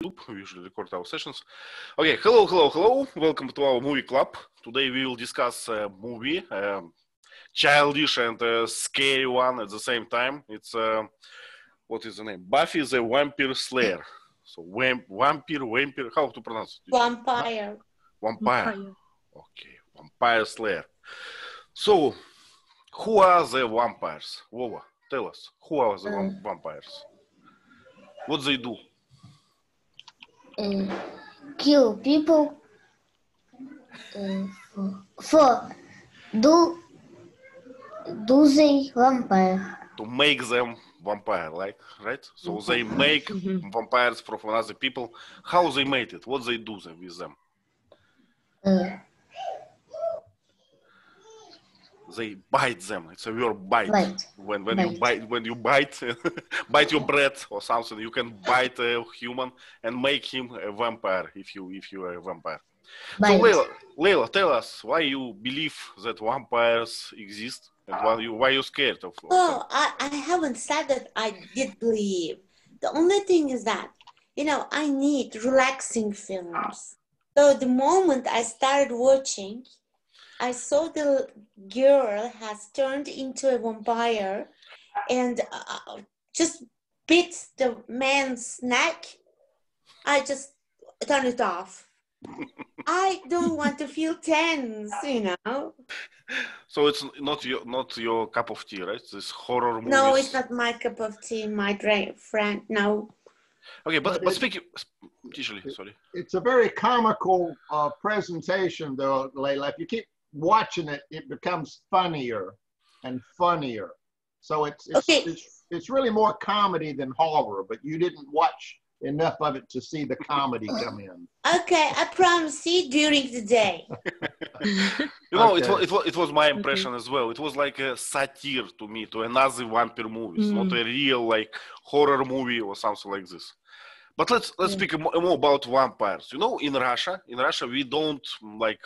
YouTube. We usually record our sessions. Okay, hello. Welcome to our movie club. Today we will discuss a movie, childish and scary one at the same time. It's what is the name? Buffy the Vampire Slayer. So vampire. How to pronounce it? Vampire. Okay, Vampire Slayer. So, who are the vampires? Vova, tell us. Who are the vampires? What they do? Kill people for do they vampire to make them vampire, like, right? So they make vampires from other people. How they made it? What they do with them? They bite them. It's a word, bite. When you bite bite your breath or something, you can bite a human and make him a vampire if you are a vampire. bite. So Leila, tell us why you believe that vampires exist and why you scared of them. Oh, I haven't said that I did believe. The only thing is that, I need relaxing films. So the moment I started watching, I saw the girl has turned into a vampire and just bit the man's neck. I just turned it off. I don't want to feel tense, So it's not your cup of tea, right? This horror movies. No, it's not my cup of tea, my friend. No. Okay, but speaking, sorry. It's a very comical presentation, though, Leila. If you keep watching it, it becomes funnier and funnier. So it's really more comedy than horror, but you didn't watch enough of it to see the comedy come in. Okay, I promise, see during the day. It was my impression as well. It was like a satire to me, to another vampire movies, not a real like horror movie or something like this. But let's speak more about vampires. In Russia we don't like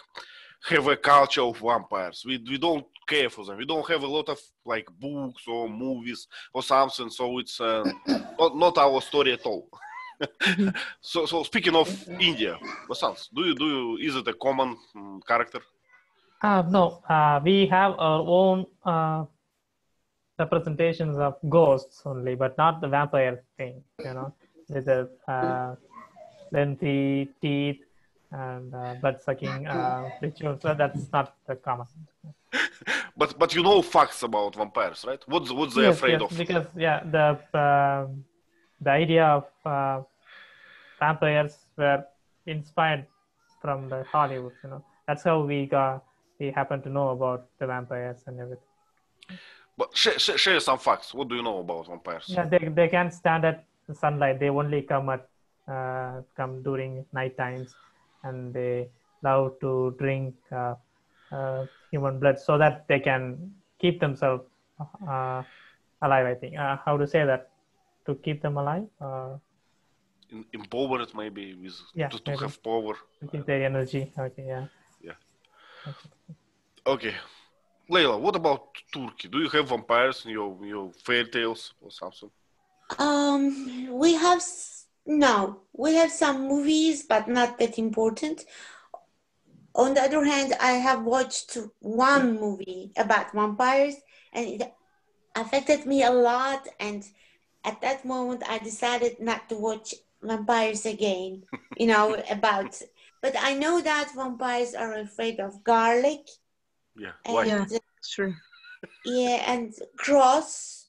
have a culture of vampires. We don't care for them. We don't have a lot of like books or movies or something. So it's not our story at all. So speaking of India, Vasant, is it a common character? No, we have our own representations of ghosts only, but not the vampire thing. With the lengthy teeth and blood-sucking rituals. So that's not the common. But you know facts about vampires, right? What's they afraid of? Because the idea of vampires were inspired from the Hollywood. That's how we happen to know about the vampires and everything. But share some facts. What do you know about vampires? Yeah, they can't stand at the sunlight. They only come during night times, and they love to drink human blood so that they can keep themselves alive. I think. How to say that? To keep them alive? Empowered, maybe, to have power. Keep their energy. Okay, yeah. Okay. Leila, what about Turkey? Do you have vampires in your fairy tales or something? We have some movies, but not that important. On the other hand, I have watched one movie about vampires, and it affected me a lot. And at that moment, I decided not to watch vampires again. But I know that vampires are afraid of garlic. Yeah, why? Yeah, sure. Yeah, and cross.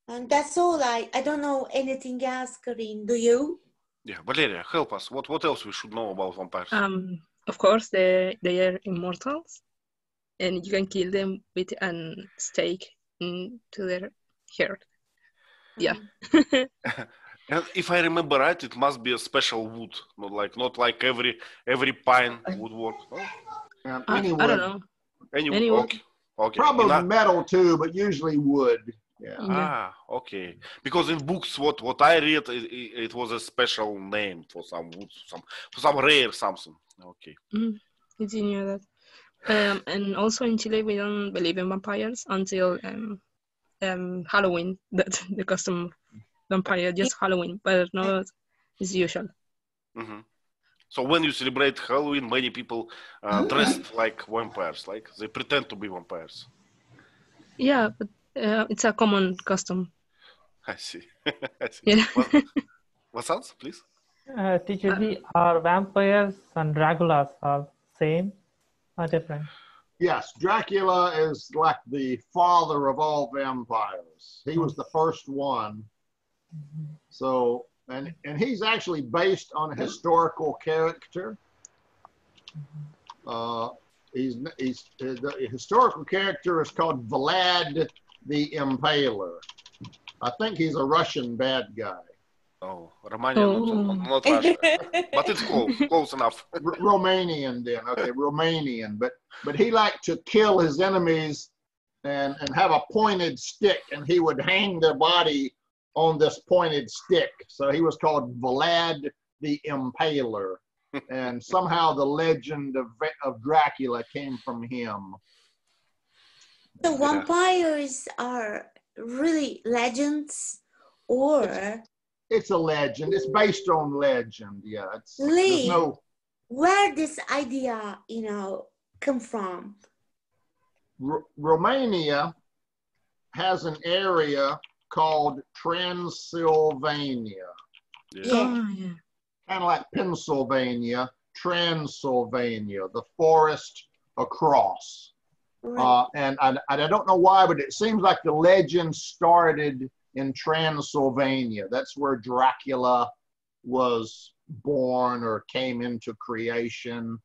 And that's all. I don't know anything else, Karin. Do you? Yeah, Valeria, help us. What else we should know about vampires? Of course, they are immortals, and you can kill them with a stake into their heart. Yeah. And if I remember right, it must be a special wood, not like every pine would work. No? I don't know. Any wood. Okay. Probably metal too, but usually wood. Yeah. Okay. Because in books, what I read, it was a special name for some wood, for some rare something. Okay. I didn't know that. And also in Chile, we don't believe in vampires until Halloween. That's the custom vampire, just Halloween, but not as usual. Mm-hmm. So when you celebrate Halloween, many people dressed like vampires, like they pretend to be vampires. Yeah, but it's a common custom. I see. I see. Yeah. What else, please? Teacher G, are vampires and Draculas are same or different? Yes, Dracula is like the father of all vampires. He was the first one. So, and he's actually based on a historical character. The historical character is called Vlad the Impaler. I think he's a Russian bad guy. Oh, Romania, not Russia, but it's close enough. Romanian then, okay, Romanian. But he liked to kill his enemies and have a pointed stick, and he would hang their body on this pointed stick. So he was called Vlad the Impaler. And somehow the legend of Dracula came from him. The vampires are really legends, or it's a legend. It's based on legend. Yeah, Lee, where this idea, come from? Romania has an area called Transylvania. Yeah. Kind of like Pennsylvania, Transylvania, the forest across. Right. And I don't know why, but it seems like the legend started in Transylvania. That's where Dracula was born or came into creation,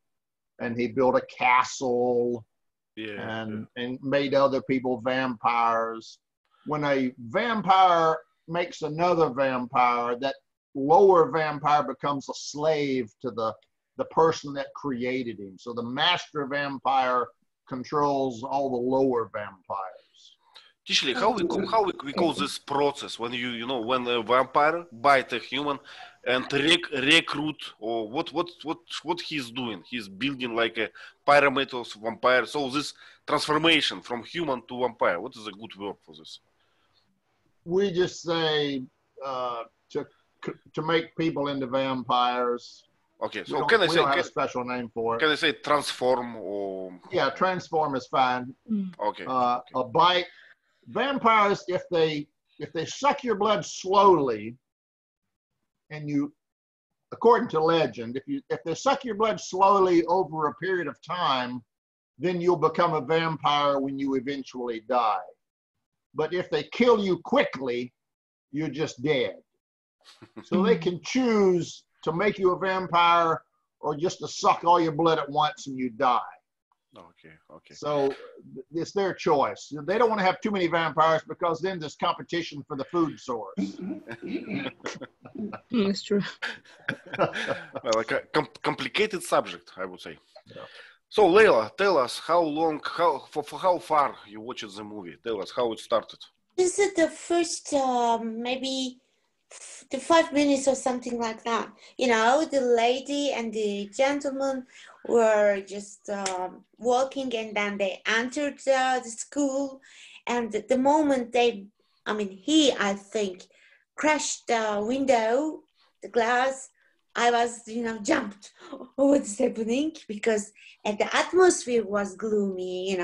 and he built a castle and made other people vampires. When a vampire makes another vampire, that lower vampire becomes a slave to the person that created him. So the master vampire controls all the lower vampires. Usually, how we call this process when when a vampire bite a human and recruit, or what he's doing? He's building like a pyramid of vampire. So this transformation from human to vampire. What is a good word for this? We just say to make people into vampires. Okay, so can I say have a special name for it? Can I say transform or? Yeah, transform is fine. Okay. A bite. Vampires, if they suck your blood slowly, and according to legend, if they suck your blood slowly over a period of time, then you'll become a vampire when you eventually die. But if they kill you quickly, you're just dead. So they can choose to make you a vampire or just to suck all your blood at once and you die. Okay. So it's their choice. They don't want to have too many vampires because then there's competition for the food source. That's true. Well, like a complicated subject, I would say. Yeah. So, Leila, tell us for how far you watched the movie. Tell us how it started. This is the first, maybe the 5 minutes or something like that. The lady and the gentleman were just walking, and then they entered the school. And the moment I think, crashed the window, the glass, I was, jumped. What's happening? Because the atmosphere was gloomy,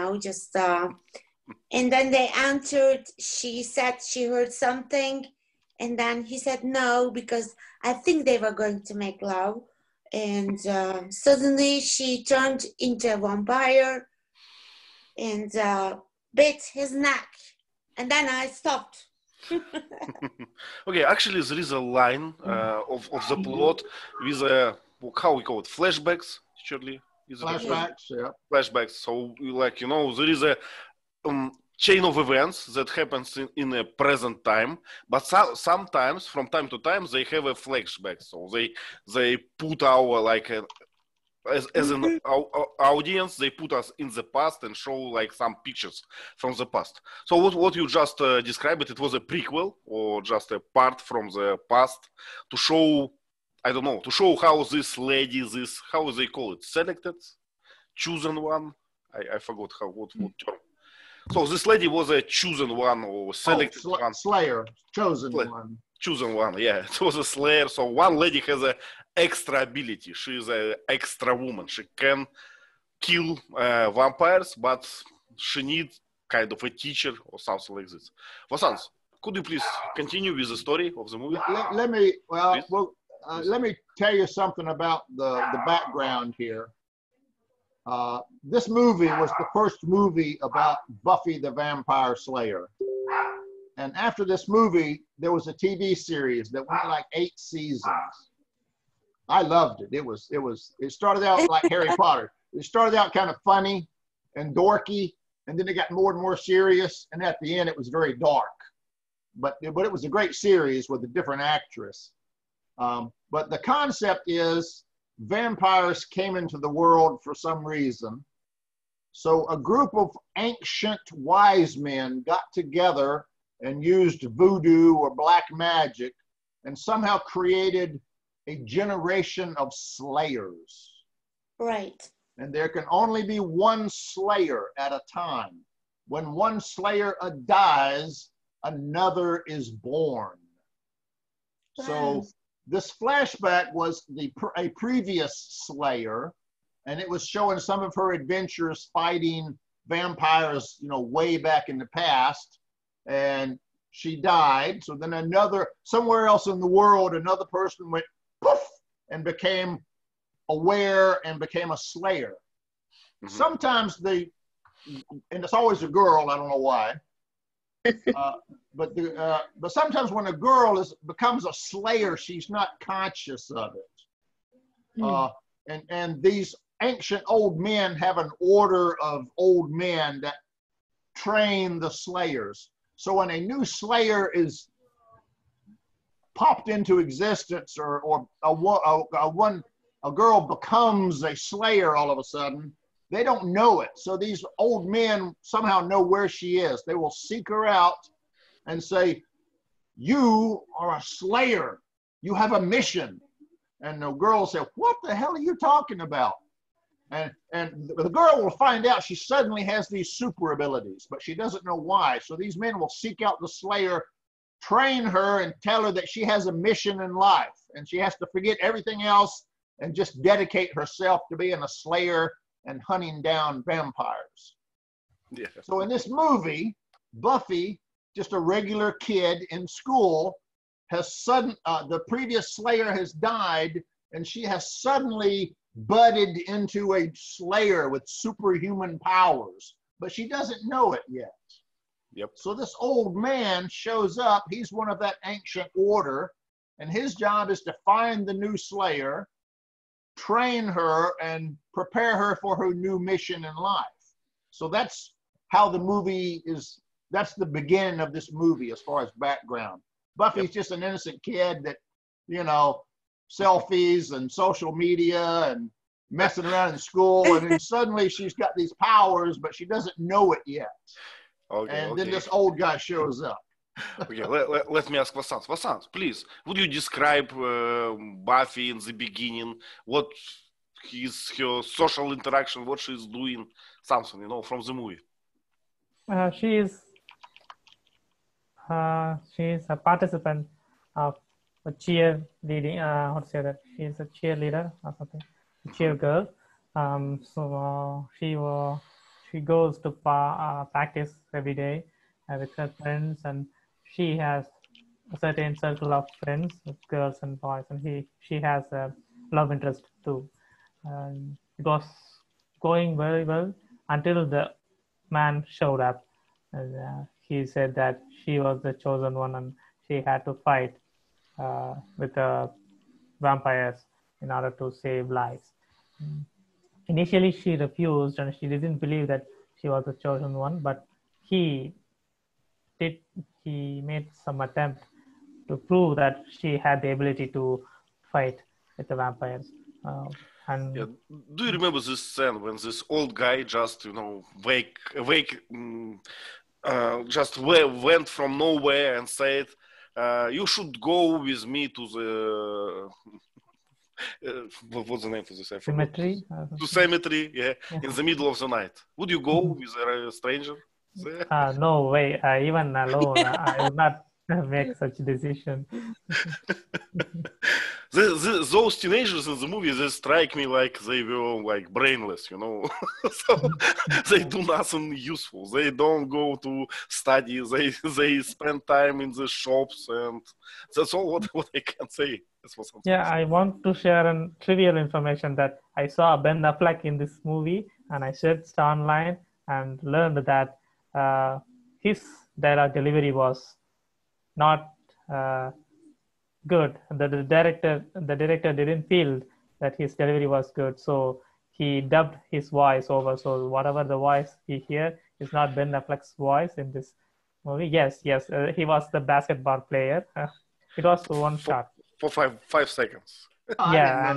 and then they entered. She said she heard something. And then he said no, because I think they were going to make love. And suddenly she turned into a vampire and bit his neck. And then I stopped. Okay, actually there is a line of the plot with how we call it, flashbacks, Shirley? Flashbacks, yeah. Flashbacks. So there is a chain of events that happens in a present time, but sometimes from time to time they have a flashback. So they put our as an audience, they put us in the past and show some pictures from the past. So what you just described, it was a prequel or just a part from the past to show, I don't know, to show how this lady, how they call it, selected, chosen one. I forgot what term. So this lady was a chosen one or selected one. Slayer, chosen one. chosen one. Yeah, it was a slayer. So one lady has an extra ability. She is an extra woman. She can kill vampires, but she needs kind of a teacher or something like this. Vasant, could you please continue with the story of the movie? Let me tell you something about the background here. This movie was the first movie about Buffy the Vampire Slayer. And after this movie, there was a TV series that went like 8 seasons. I loved it. It started out like Harry Potter. It started out kind of funny and dorky, and then it got more and more serious. And at the end, it was very dark. But it was a great series with a different actress. But the concept is vampires came into the world for some reason. So a group of ancient wise men got together and used voodoo or black magic and somehow created a generation of slayers. Right. And there can only be one slayer at a time. When one slayer dies, another is born. Wow. So this flashback was a previous slayer, and it was showing some of her adventures fighting vampires, way back in the past. And she died. So then somewhere else in the world, another person went poof and became aware and became a slayer. Mm-hmm. Sometimes and it's always a girl, I don't know why. But sometimes when a girl becomes a slayer, she's not conscious of it. And these ancient old men have an order of old men that train the slayers. So when a new slayer is popped into existence, or a girl becomes a slayer all of a sudden, they don't know it. So these old men somehow know where she is. They will seek her out and say, "You are a slayer. You have a mission." And the girl will say, "What the hell are you talking about?" And the girl will find out she suddenly has these super abilities, but she doesn't know why. So these men will seek out the slayer, train her, and tell her that she has a mission in life. And she has to forget everything else and just dedicate herself to being a slayer and hunting down vampires. Yeah. So in this movie, Buffy, just a regular kid in school, the previous slayer has died, and she has suddenly budded into a slayer with superhuman powers, but she doesn't know it yet. Yep. So this old man shows up. He's one of that ancient order, and his job is to find the new slayer, train her, and prepare her for her new mission in life. So that's how the movie is. That's the beginning of this movie as far as background. Buffy's just an innocent kid that, selfies and social media and messing around in school, and then suddenly she's got these powers, but she doesn't know it yet. Okay, then this old guy shows up. Okay, let me ask Vasant. Vasant, please, would you describe Buffy in the beginning? What is her social interaction? What she's doing? Something, from the movie. She is a participant of a cheerleading. How to say that? She is a cheerleader or something. Cheer girl. She goes to practice every day with her friends, and she has a certain circle of friends, girls and boys, and she has a love interest too. It was going very well until the man showed up, and he said that she was the chosen one, and she had to fight with the vampires in order to save lives. Initially, she refused, and she didn't believe that she was the chosen one, but he made some attempt to prove that she had the ability to fight with the vampires. Do you remember this scene when this old guy just, just went from nowhere and said, "You should go with me to the..." what's the name for this? Cemetery? To cemetery, yeah, in the middle of the night. Would you go with a stranger? No way. Even alone, I would not make such decision. Those teenagers in the movie, they strike me like they were like brainless, you know. So they do nothing useful. They don't go to study. They spend time in the shops, and that's all what I can say. Yeah, I want to share a trivial information that I saw Ben Affleck in this movie, and I searched online and learned that his dialogue delivery was not good. The director didn't feel that his delivery was good, so he dubbed his voice over. So whatever the voice he hear is not Ben Affleck's voice in this movie. Yes, he was the basketball player. It was one shot. For 5 seconds. Yeah,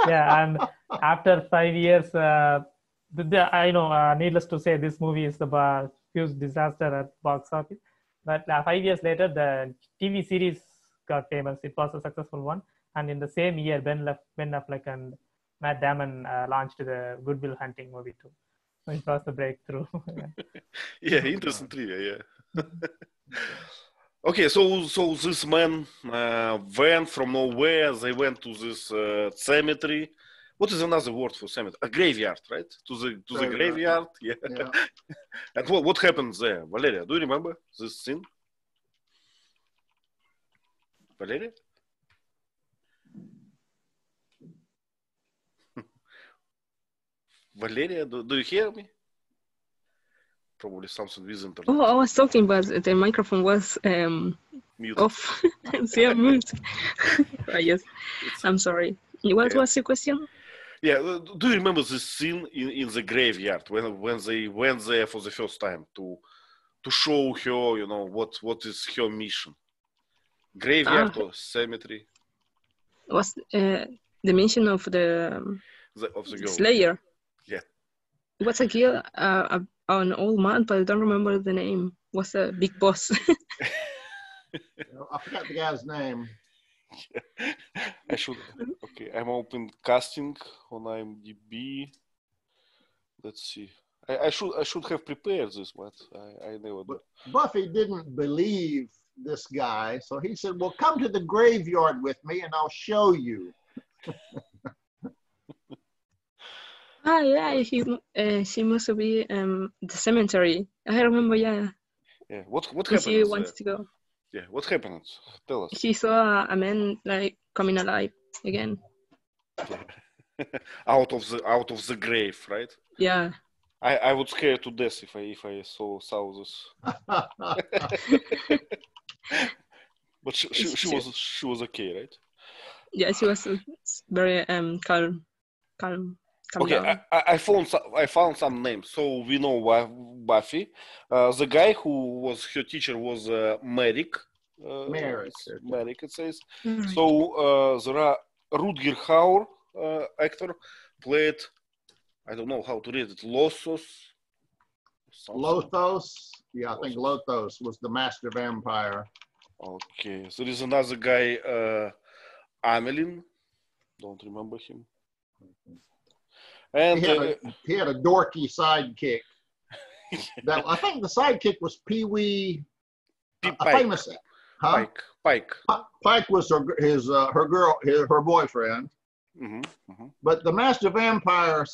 and after 5 years, I know, needless to say, this movie is the huge disaster at box office. But 5 years later, the TV series got famous. It was a successful one. And in the same year, Ben Affleck and Matt Damon launched the Good Will Hunting movie too. So it was the breakthrough. Yeah, interesting trivia, yeah. Okay, so this man went from nowhere. They went to this cemetery. What is another word for cemetery? A graveyard, right? To the graveyard. Yeah. And what happened there, Valeria? Do you remember this scene? Valeria? Valeria, do you hear me? Probably something with internet. Oh, I was talking, but the microphone was Mute. off. Yeah, mute. Yes, I'm sorry. What was your question? Yeah, do you remember this scene in the graveyard when they went there for the first time to show her, you know, what is her mission? Graveyard or cemetery? Was the mission of the girl. Slayer? Yeah. It was a girl, an old man, but I don't remember the name. Was a big boss. I forgot the guy's name. I should. Okay, I'm open casting on IMDb. Let's see. I should have prepared this, but I never did. Buffy didn't believe this guy, so he said, "Well, come to the graveyard with me, and I'll show you." Yeah, she must be the cemetery. I remember, yeah. Yeah, what happened? She wanted to go. Yeah, what happened? Tell us. She saw a man like coming alive again. out of the grave, right? Yeah. I would scare to death if I saw this. But she was okay, right? Yeah, she was very calm. Okay, I found some names. So we know Buffy. The guy who was her teacher was Merrick. Merrick, it says. Mm-hmm. So there are Rutger Hauer, actor, played, I don't know how to read it, Lothos. Lothos? Yeah, I think Lothos was the master vampire. Okay, so there's another guy, Amelin. Don't remember him. And he had a dorky sidekick. I think the sidekick was Pee-wee. Famous. Huh? Pike. Pike was her boyfriend. Mm-hmm, mm-hmm. But the master vampire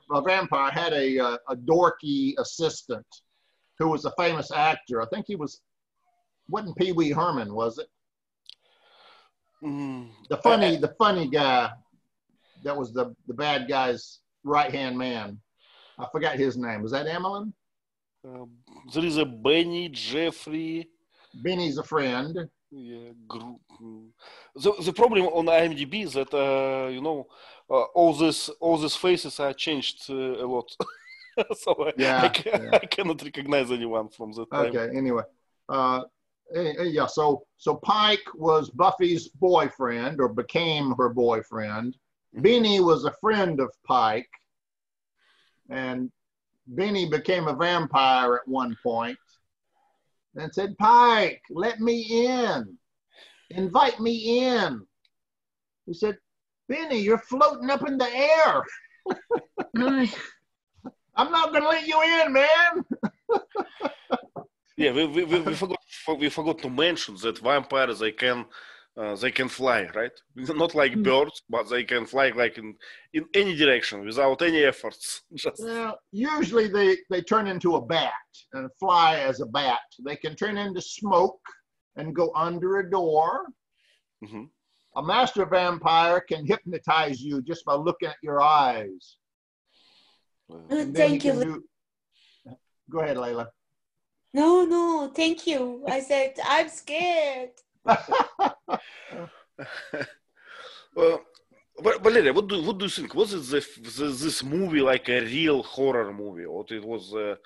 vampire had a dorky assistant who was a famous actor. I think wasn't Pee-wee Herman, was it? The funny guy that was the bad guy's right-hand man. I forgot his name. Was that Emmeline? There is a Benny, Jeffrey. Benny's a friend. Yeah. The problem on IMDb is that all these faces are changed a lot. So I cannot recognize anyone from that time. Okay. Anyway, yeah. So Pike was Buffy's boyfriend, or became her boyfriend. Benny was a friend of Pike, and Benny became a vampire at one point and said, "Pike, let me in. Invite me in." He said, "Benny, you're floating up in the air. I'm not going to let you in, man." Yeah, we forgot to mention that vampires they can fly, right? Not like birds, but they can fly like in any direction without any efforts. Well, usually they turn into a bat and fly as a bat. They can turn into smoke and go under a door. Mm-hmm. A master vampire can hypnotize you just by looking at your eyes. Thank you. Go ahead, Layla. No, thank you. I said, I'm scared. Well, Valeria, what do you think? Was it this movie like a real horror movie, or it was a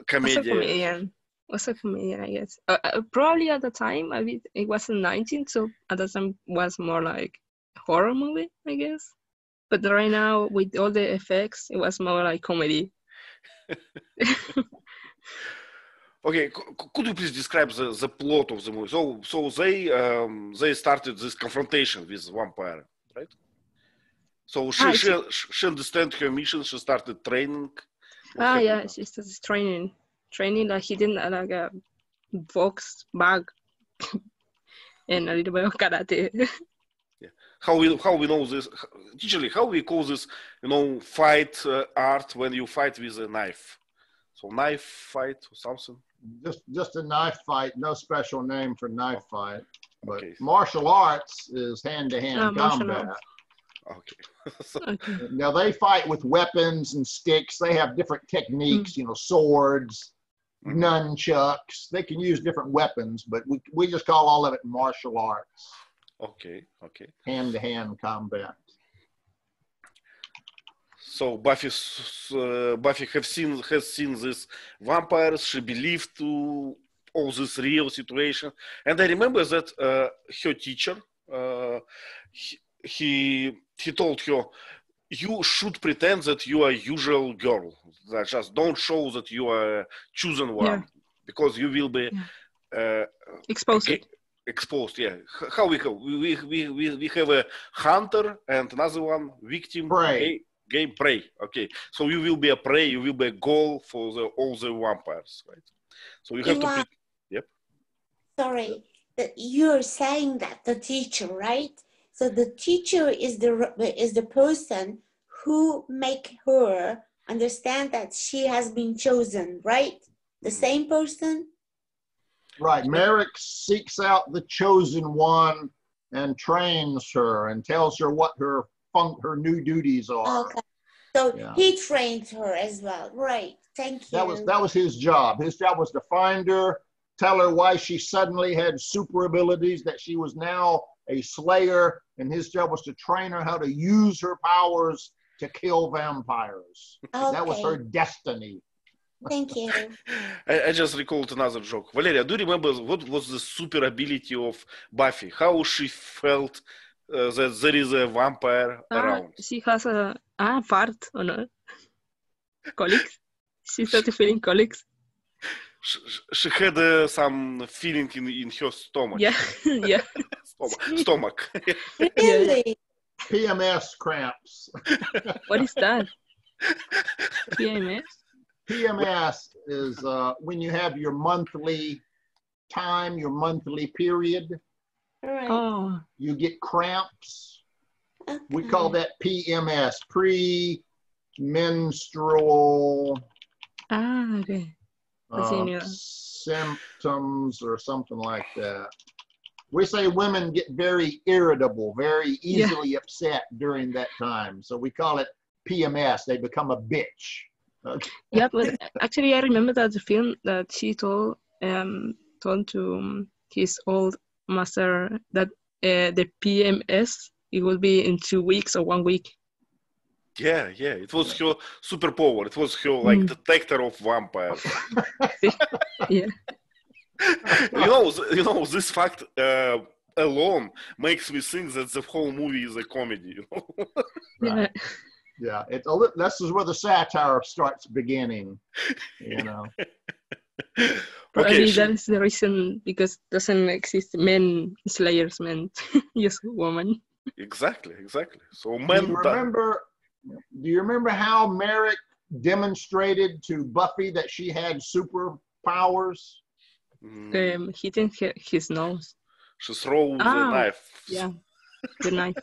comedian? Was a comedian, I guess. Probably at the time, it was in 19, so at the time was more like horror movie, I guess. But right now, with all the effects, it was more like comedy. Okay, could you please describe the plot of the movie? So they started this confrontation with vampire, right? So she understand her mission. She started training. Yeah, she started training like he didn't like a box bag and a little bit of karate. Yeah. How we know this? Usually, how we call this? Fight art when you fight with a knife. So knife fight or something. Just a knife fight. No special name for knife fight. But okay. Martial arts is hand-to-hand combat. Okay. Now they fight with weapons and sticks. They have different techniques. Swords, nunchucks. They can use different weapons, but we just call all of it martial arts. Okay. Hand-to-hand combat. So Buffy has seen this vampires. She believed to all this real situation, and I remember that her teacher he told her, you should pretend that you are a usual girl. That just don't show that you are a chosen one, because you will be exposed. Exposed, yeah. How we call? We have a hunter and another one victim. Prey. Game prey. Okay, so you will be a prey. You will be a goal for all the vampires, right? So you have to. Yep. Sorry, you're saying that the teacher, right? So the teacher is the person who make her understand that she has been chosen, right? The same person. Right. Merrick seeks out the chosen one and trains her and tells her what her new duties are. Okay. So he trained her as well. Right. Thank you. That was his job. His job was to find her, tell her why she suddenly had super abilities, that she was now a slayer, and his job was to train her how to use her powers to kill vampires. Okay. That was her destiny. Thank you. I just recalled another joke. Valeria, do you remember what was the super ability of Buffy? How she felt that there is a vampire around? She has a fart or no? Colics. She started feeling colics. She had some feeling in her stomach. Yeah. Stomach. Really? PMS cramps. What is that? PMS? PMS is when you have your monthly time, your monthly period. All right. Oh. You get cramps. Okay. We call that PMS, premenstrual okay. Symptoms or something like that. We say women get very irritable, very easily upset during that time. So we call it PMS. They become a bitch. Okay. Yeah, but actually I remember that the film that she told to his old master that the PMS, it will be in 2 weeks or 1 week. Yeah. It was her superpower. It was her detector of vampires. Yeah. You know, this fact alone makes me think that the whole movie is a comedy. Right. Yeah, this is where the satire starts beginning. Probably that is the reason, because doesn't exist men slayers, men, just woman. Exactly. So men. Do you remember how Merrick demonstrated to Buffy that she had super powers? Hitting his nose. She threw the knife. Yeah, the knife.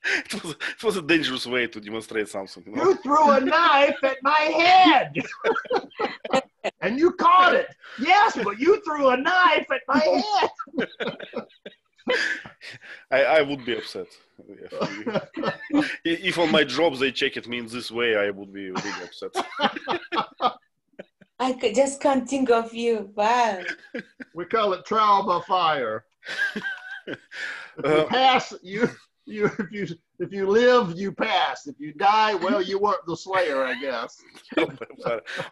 It was a dangerous way to demonstrate something. You know? You threw a knife at my head. And you caught it. Yes, but you threw a knife at my head. I would be upset. If on my job they check it me in this way, I would be really upset. I just can't think of you. Wow. We call it trial by fire. If you pass, if you live, you pass. If you die, well, you weren't the slayer, I guess.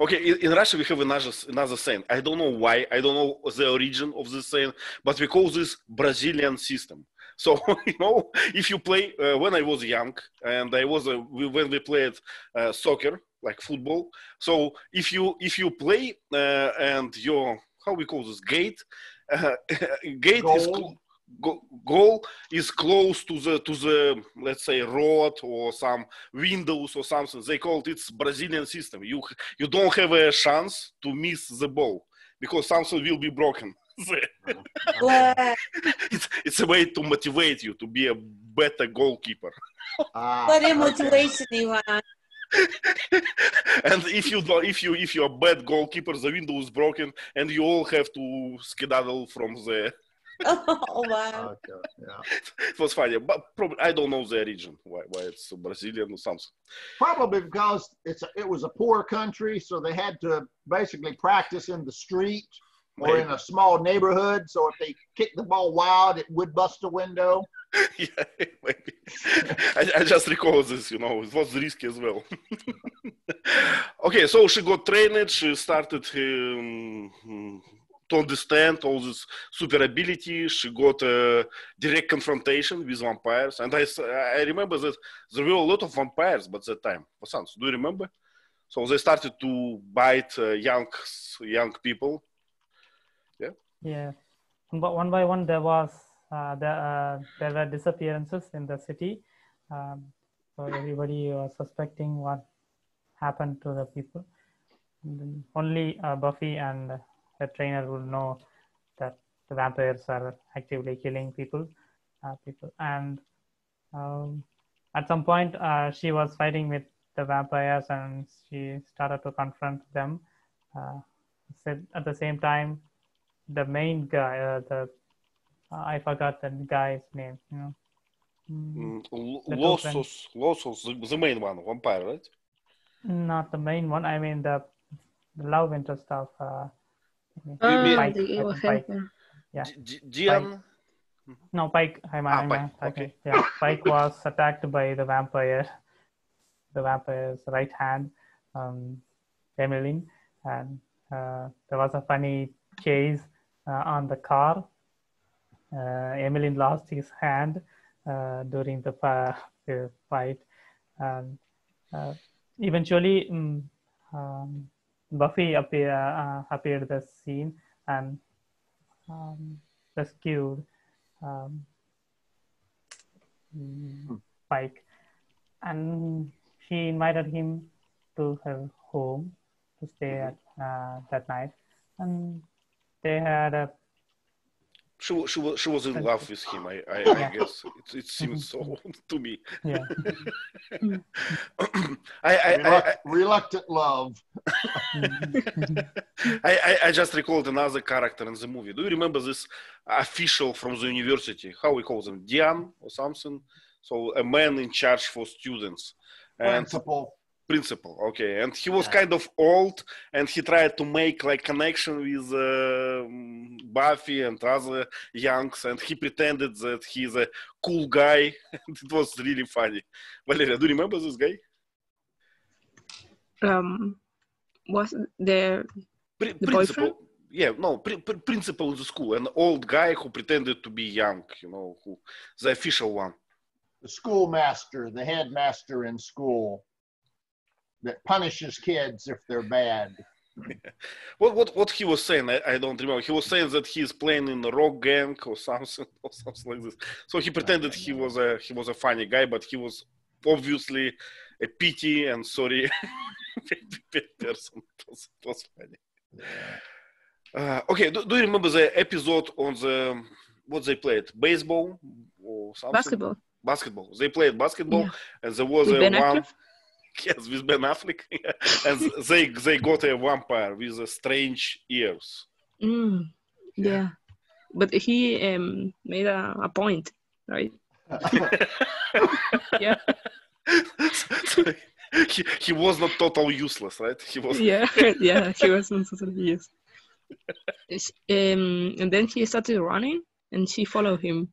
Okay, in Russia we have another saying. I don't know why. I don't know the origin of this saying, but we call this Brazilian system. So, you know, if you play, when I was young, and when we played soccer, like football. So if you play and your, how we call this, gate Goal. goal is close to the let's say road or some windows or something, they call it Brazilian system. You don't have a chance to miss the ball because something will be broken. It's a way to motivate you to be a better goalkeeper. What a motivation, Ivan. And if you're a bad goalkeeper, the window is broken and you all have to skedaddle from the. Oh wow! Okay, yeah. It was funny, but probably I don't know the origin why it's Brazilian or something. Probably because it was a poor country, so they had to basically practice in the street or in a small neighborhood. So if they kicked the ball wild, it would bust a window. Yeah, maybe. I just recall this, you know, it was risky as well. Okay, so she got trained, she started to understand all this super ability. She got a direct confrontation with vampires. And I remember that there were a lot of vampires at that time. Vasants, do you remember? So they started to bite young people. Yeah? Yeah. But one by one, there were disappearances in the city. So everybody was suspecting what happened to the people. And only Buffy and the trainer would know that the vampires are actively killing people. And at some point, she was fighting with the vampires and she started to confront them. At the same time, the main guy, I forgot the guy's name. You know, Lossos, the main one, vampire, right? Not the main one. I mean the love interest of. Pike. Pike. Yeah. Dian. No, Pike. Pike. Okay. Yeah, Pike was attacked by the vampire. The vampire's right hand, Emmeline, and there was a funny chase on the car. Emmeline lost his hand during the fight, and eventually Buffy appeared the scene and rescued Pike, and she invited him to her home to stay at that night, and they had a. She was in love with him. I guess it seems so to me. Yeah. Reluctant love. I just recalled another character in the movie. Do you remember this official from the university? How we call them, Dian or something? So a man in charge for students. Principal, okay. And he was kind of old, and he tried to make like connection with Buffy and other youngs, and he pretended that he's a cool guy. And it was really funny. Valeria, do you remember this guy? Was the principal? Yeah, no, principal in the school, an old guy who pretended to be young. You know, the official one. The schoolmaster, the headmaster in school, that punishes kids if they're bad. What he was saying, I don't remember. He was saying that he's playing in the rock gang or something like this. So he pretended he was a funny guy, but he was obviously a pity and sorry person. It was funny. Okay, do you remember the episode on the what they played? Baseball or something? Basketball. They played basketball, and there was with Ben one. Affleck? Yes, with Ben Affleck, and they got a vampire with strange ears. Yeah, but he made a point, right? Yeah. So he was not totally useless, right? He was. Yeah, he was not totally useless. And then he started running, and she followed him.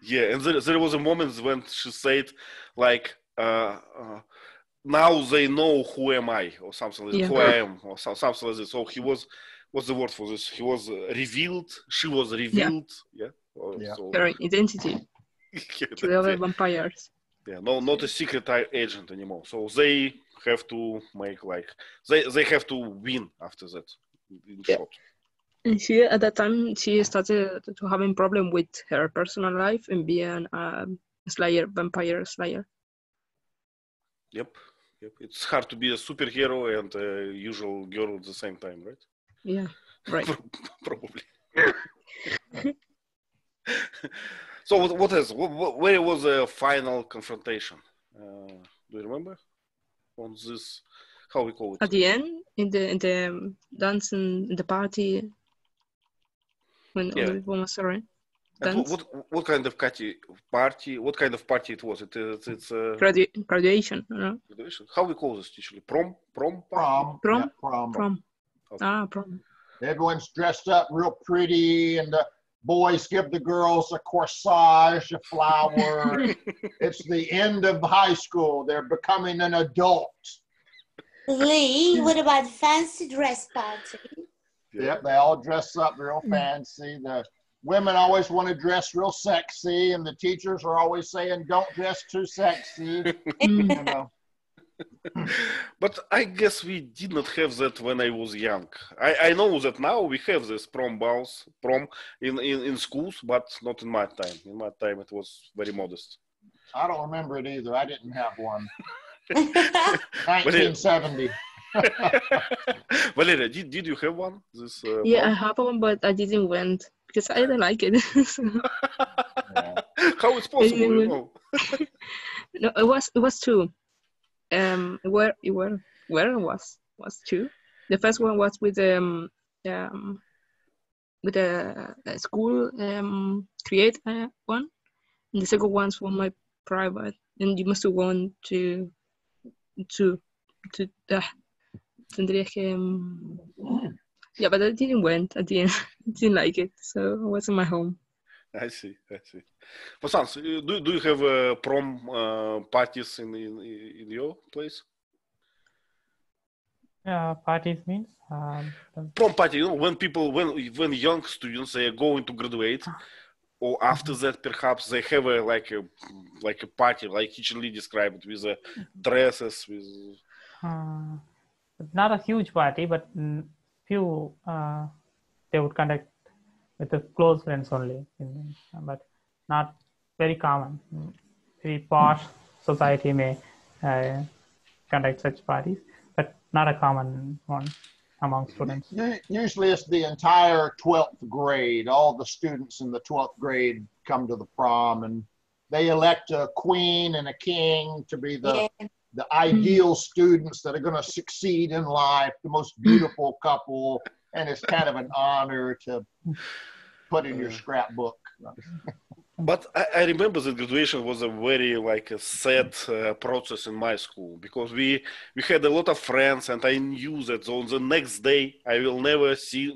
Yeah, and there was a moment when she said, like, now they know who am I, or something like who I am, or something like this. So he was, what's the word for this? He was revealed. She was revealed. Yeah. So, her identity to the other vampires. Yeah, no, not a secret agent anymore. So they have to make like they have to win after that. In short. And she, at that time, she started to having problem with her personal life and being a vampire slayer. Yep. It's hard to be a superhero and a usual girl at the same time, right? Yeah, right. Probably. So what else? Where was the final confrontation? Do you remember? On this, how we call it? At the end, in the dance and the party, when everyone was around. What kind of party? What kind of party it was? It's graduation. No? Graduation. How we call this usually? Prom. Prom. Okay. Prom. Everyone's dressed up real pretty, and the boys give the girls a corsage, a flower. It's the end of high school. They're becoming an adult. Lee, what about fancy dress party? Yep, they all dress up real fancy. The women always want to dress real sexy, and the teachers are always saying, don't dress too sexy. You know. But I guess we did not have that when I was young. I know that now we have this prom in schools, but not in my time. In my time, it was very modest. I don't remember it either. I didn't have one. 1970. Valeria, did you have one? This I have one, but I didn't went because I didn't like it. How it's possible, you know? No, it was two. Where was two. The first one was with a school create one, and the second one's for my private. And you must have gone to tendrías que yeah, but I didn't went at the end. I didn't like it, so I was in my home. I see. For Sans, do you have prom parties in your place? Parties means prom party. You know, when young students they are going to graduate, or after that perhaps they have a party like Lee described with dresses with. Not a huge party, but few they would conduct with the close friends only, but not very common. Very posh society may conduct such parties, but not a common one among students. Usually it's the entire 12th grade. All the students in the 12th grade come to the prom, and they elect a queen and a king to be the ideal students that are going to succeed in life, the most beautiful couple, and it's kind of an honor to put in your scrapbook. But I remember that graduation was a very a sad process in my school, because we had a lot of friends, and I knew that on the next day I will not see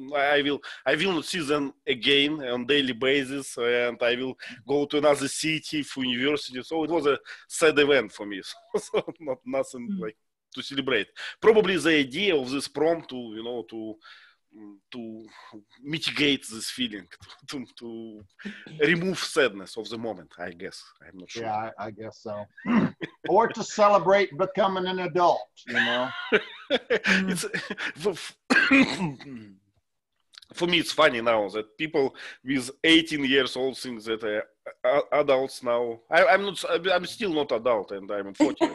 them again on daily basis, and I will go to another city for university. So it was a sad event for me. So not nothing like to celebrate. Probably the idea of this prom to mitigate this feeling, to remove sadness of the moment, I guess. I'm not sure. Yeah, I guess so. Or to celebrate becoming an adult, you know? It's, for me, it's funny now that people with 18 years old think that adults now. I'm still not adult, and I'm 40.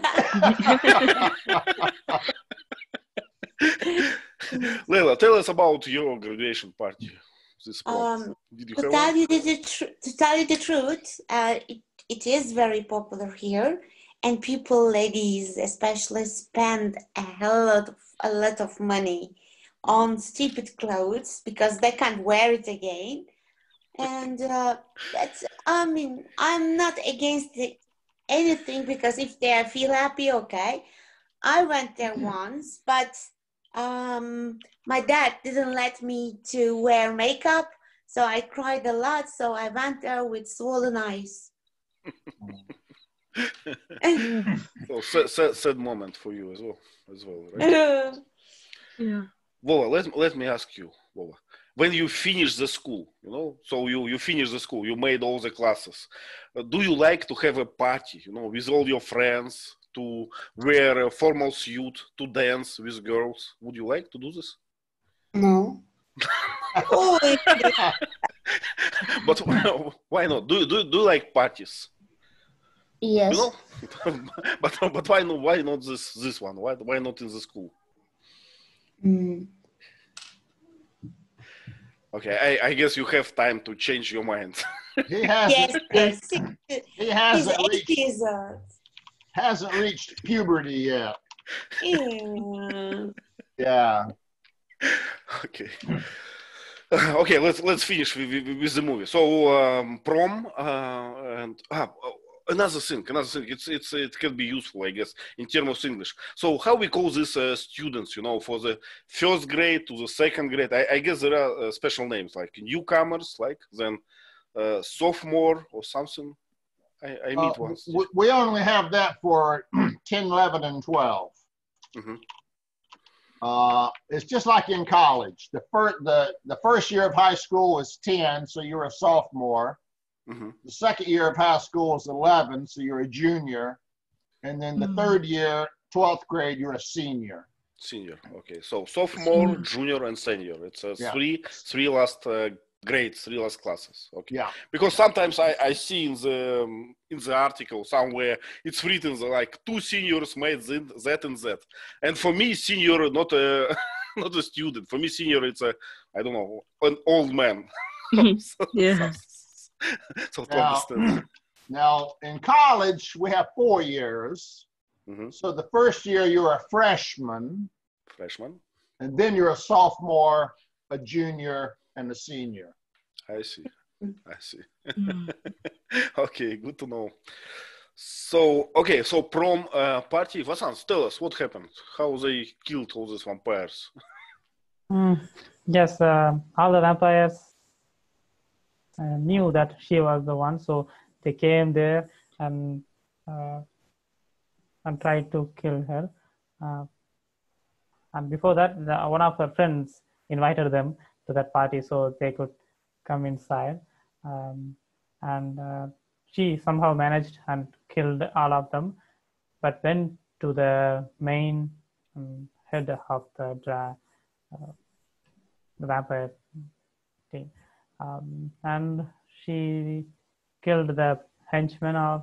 Leila, tell us about your graduation party. This prom. Did you To have tell one? you to tell you the truth, it is very popular here, and people, ladies especially, spend a lot of money on stupid clothes because they can't wear it again. And I mean, I'm not against anything because if they feel happy, okay. I went there once, but my dad didn't let me to wear makeup, so I cried a lot. So I went there with swollen eyes. So sad moment for you as well, right? Yeah. Vova, let me ask you, Vova. When you finish the school, so you finish the school, you made all the classes. Do you like to have a party, with all your friends, to wear a formal suit, to dance with girls? Would you like to do this? No. Oh, But why not? Do you like parties? Yes. But why not this one? Why not in the school? Mm. Okay, I guess you have time to change your mind. He hasn't. yes. He He's 8 years old. hasn't reached puberty yet. Yeah. Yeah. Okay. Okay, let's finish with the movie. So prom and another thing. It can be useful, I guess, in terms of English. So how we call these students? For the first grade to the second grade. I guess there are special names like newcomers, like then sophomore or something. I meet once. We only have that for 10, 11, and 12. Mm-hmm. It's just like in college. The first year of high school is 10, so you're a sophomore. Mm-hmm. The second year of high school is 11, so you're a junior. And then the third year, 12th grade, you're a senior. Senior, okay. So sophomore, junior, and senior. It's three last grades, 3 last classes. Okay. Yeah. Because sometimes I see in the article somewhere it's written like 2 seniors made that and that. And for me, senior not a not a student. For me, senior it's an old man. Yeah. So to understand. Now, in college, we have 4 years. Mm-hmm. So the first year, you're a freshman. Freshman. And then you're a sophomore, a junior, and a senior. I see. Okay, good to know. So prom party. Vasant, tell us what happened. How they killed all these vampires. Yes, all the vampires knew that she was the one, so they came there and tried to kill her. And before that, one of her friends invited them to that party so they could come inside. And she somehow managed and killed all of them, but went to the main head of the vampire team. And she killed the henchman of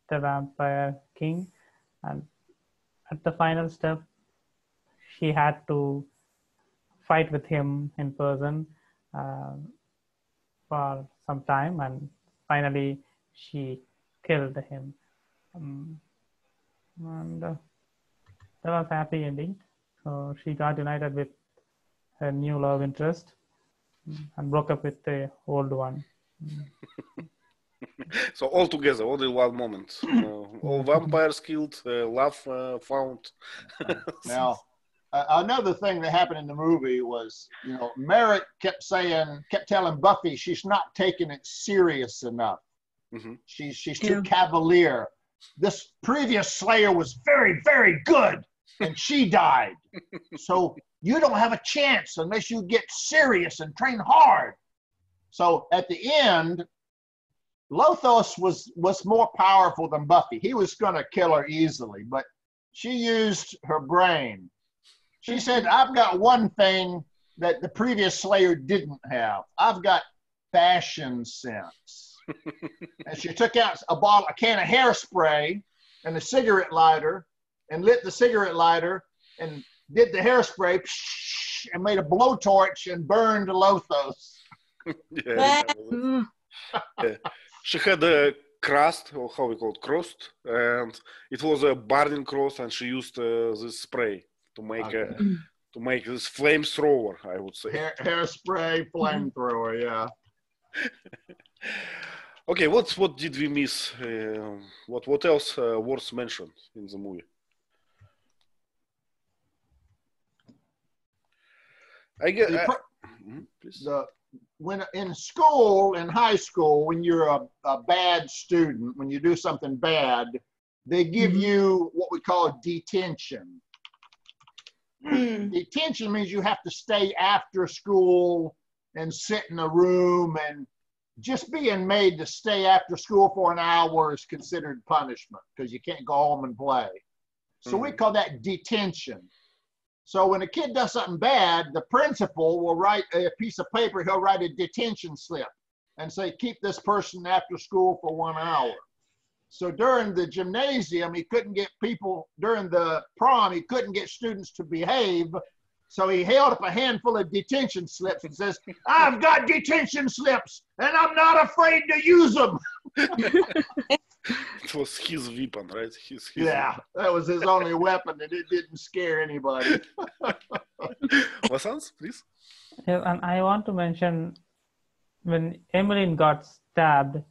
the vampire king. And at the final step, she had to fight with him in person for some time, and finally she killed him. And that was a happy ending. So she got united with her new love interest and broke up with the old one. So all together, all in one moment. All vampires killed, love found. Now, another thing that happened in the movie was, Merritt kept telling Buffy she's not taking it serious enough. Mm-hmm. She's too cavalier. This previous Slayer was very, very good, and she died. So you don't have a chance unless you get serious and train hard. So at the end, Lothos was more powerful than Buffy. He was going to kill her easily, but she used her brain. She said, I've got one thing that the previous Slayer didn't have. I've got fashion sense. And she took out a can of hairspray and a cigarette lighter and lit the cigarette lighter and did the hairspray and made a blowtorch and burned Lothos. Yeah, yeah. She had a crust, or how we call it, crust, and it was a burning crust, and she used this spray to make to make this flamethrower, I would say. Hairspray, flamethrower, yeah. Okay, what did we miss? What else worth mentioned in the movie? I guess. Please. When in school, in high school, when you're a bad student, when you do something bad, they give you what we call detention. Detention means you have to stay after school and sit in a room, and just being made to stay after school for an hour is considered punishment because you can't go home and play. So we call that detention. So when a kid does something bad, the principal will write a piece of paper, he'll write a detention slip and say, keep this person after school for 1 hour. So during the gymnasium, he couldn't get people, during the prom, he couldn't get students to behave. So he held up a handful of detention slips and says, I've got detention slips and I'm not afraid to use them. It was his weapon, right? His yeah, that was his only weapon, and it didn't scare anybody. Vasant, please. Yeah, and I want to mention when Emmeline got stabbed,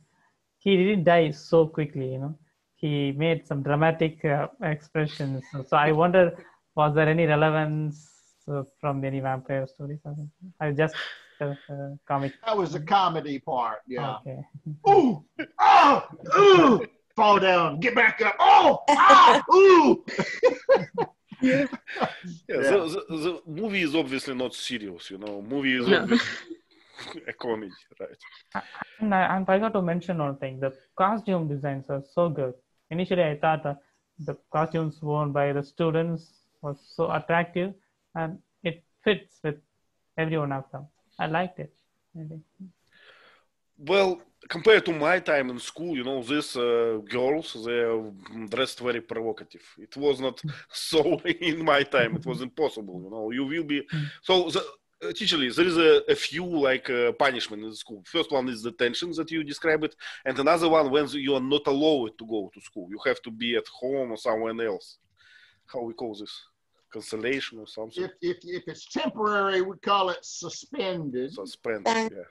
he didn't die so quickly, you know. He made some dramatic expressions. So I wonder, was there any relevance from any vampire stories or something? I just comic. That was the comedy part, yeah. Okay. Ooh! Oh! Ooh! Fall down, get back up. Oh! Ah! Ooh! Yeah. The movie is obviously not serious, you know. Movie is obviously a comedy, right? And I forgot to mention one thing. The costume designs are so good. Initially, I thought the costumes worn by the students was so attractive, and it fits with every one of them. I liked it. Well, compared to my time in school, you know, these girls, they're dressed very provocative. It was not so in my time. It was impossible, you know. You will be... So, teacherly, there is a few, like, punishment in the school. First one is detention that you describe it. And another one when you are not allowed to go to school. You have to be at home or somewhere else. How we call this? Cancellation or something? If it's temporary, we call it suspended. Suspended, yeah.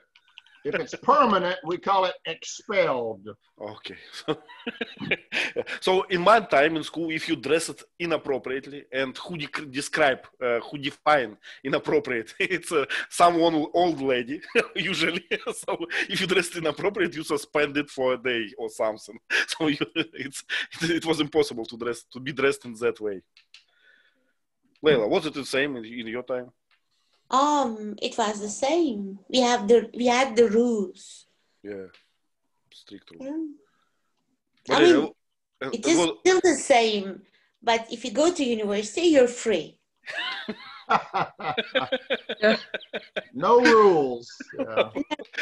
If it's permanent, we call it expelled. Okay. So in my time in school, if you dress it inappropriately, and who define inappropriate, it's someone old lady, usually. So if you dressed inappropriate, you suspended for a day or something. So it was impossible to be dressed in that way. Leila, was it the same in your time? It was the same. We had the rules. Yeah, strict rules. Yeah. I mean, it is still the same. But if you go to university, you're free. No rules. Yeah.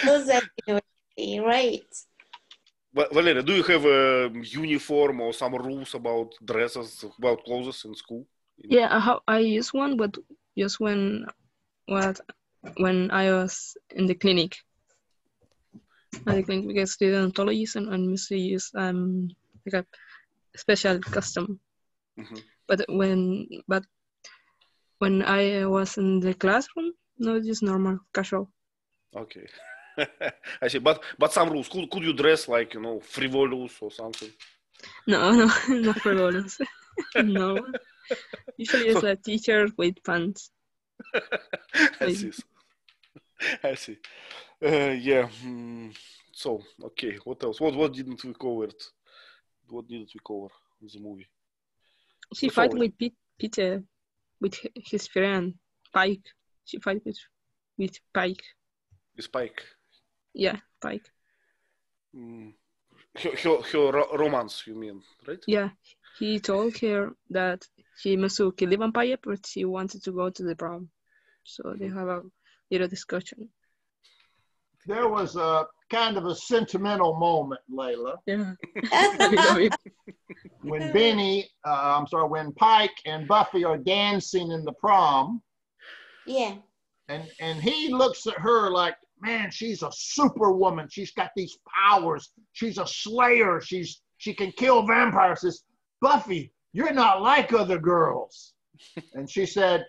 Those at university, right? But Valeria, do you have a uniform or some rules about dresses, about clothes in school? Yeah, I use one, but just when I was in the clinic. Because the odontologist and Mr. use like a special custom. Mm-hmm. But when I was in the classroom, no, just normal, casual. Okay. I see. But some rules. Could you dress like, you know, frivolous or something? No, not frivolous. No. Usually it's a teacher with pants. I see. Yeah. So, okay. What else? What didn't we cover? What didn't we cover in the movie? She fight with Peter, with his friend Pike. She fight with Pike. With Pike? Yeah, Pike. Her romance, you mean, right? Yeah. He told her that she must kill the vampire, but she wanted to go to the prom. So they have a little discussion. There was a kind of a sentimental moment, Leila. Yeah. when Pike and Buffy are dancing in the prom. Yeah. And he looks at her like, man, she's a superwoman. She's got these powers. She's a slayer. She can kill vampires. Says, Buffy, you're not like other girls. And she said,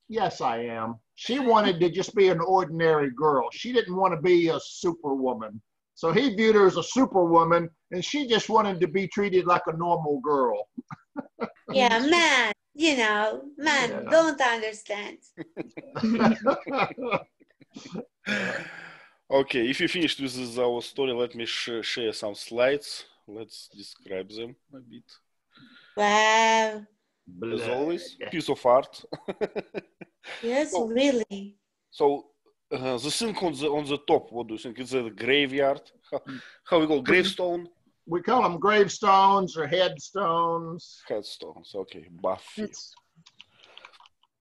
yes, I am. She wanted to just be an ordinary girl. She didn't want to be a superwoman. So he viewed her as a superwoman, and she just wanted to be treated like a normal girl. Yeah, man, don't understand. Okay, if you finished with our story, let me share some slides. Let's describe them a bit. Wow. As always, piece of art. Yes, really. So the thing on the top, what do you think? It's a graveyard. How we call gravestone? We call them gravestones or headstones. Headstones, okay. Buffy.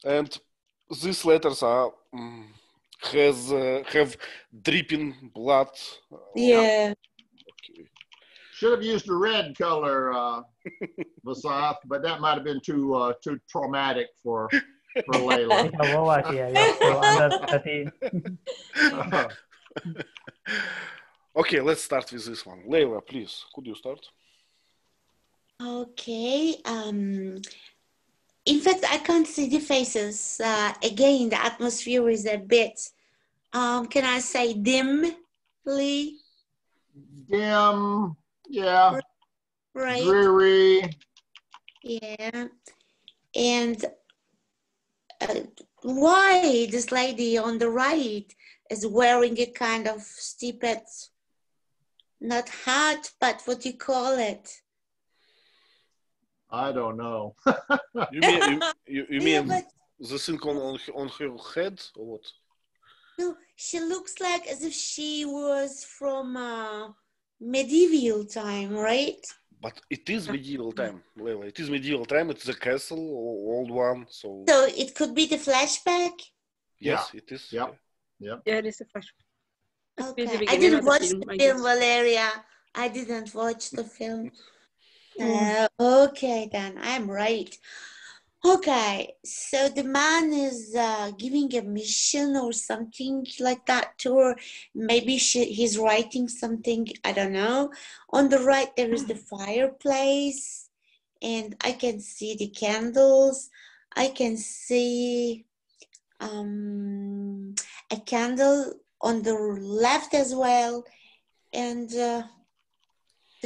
And these letters are have dripping blood. Yeah. Okay. Should have used a red color, Vasanth, but that might have been too traumatic for Layla. Okay, let's start with this one. Layla, please, could you start? Okay. In fact, I can't see the faces. Again, the atmosphere is a bit, can I say dimly? Dim, yeah. Right. Dreary. Yeah. And why this lady on the right is wearing a kind of stupid, not hat, but what do you call it? I don't know. You mean Yeah, the thing on her head or what? No, she looks like as if she was from medieval time, right? But it is medieval time, Layla. It is medieval time. It's the castle, old one. So it could be the flashback? Yes, it is. Yep. Yeah, it is a flashback. Okay. I didn't watch the film, Valeria. I didn't watch the film. Okay, then I'm right. Okay, so the man is giving a mission or something like that to her. Maybe he's writing something, I don't know. On the right, there is the fireplace, and I can see the candles. I can see a candle on the left as well. And the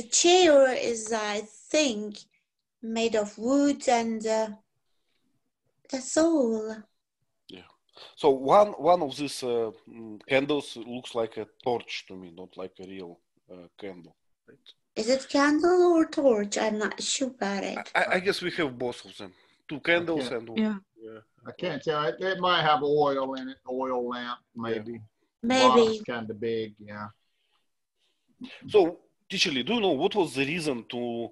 chair is, I think, made of wood, and that's all. Yeah. So one of these candles looks like a torch to me, not like a real candle. Right? Is it candle or torch? I'm not sure about it. I guess we have both of them. Two candles and yeah. I can't tell. It might have oil in it. Oil lamp, maybe. Yeah. Maybe. Kind of big, yeah. So, Teacher Lee, do you know what was the reason to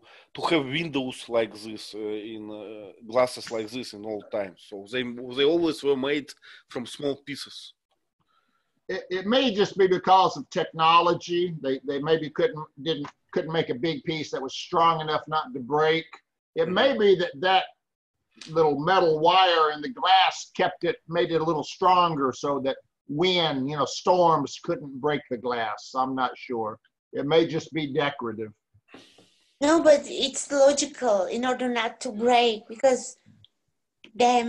have windows like this in glasses like this in old times? So they always were made from small pieces. It may just be because of technology. They maybe couldn't make a big piece that was strong enough not to break. It may be that little metal wire in the glass made it a little stronger so that wind, storms couldn't break the glass. I'm not sure. It may just be decorative. No, but it's logical in order not to break, because they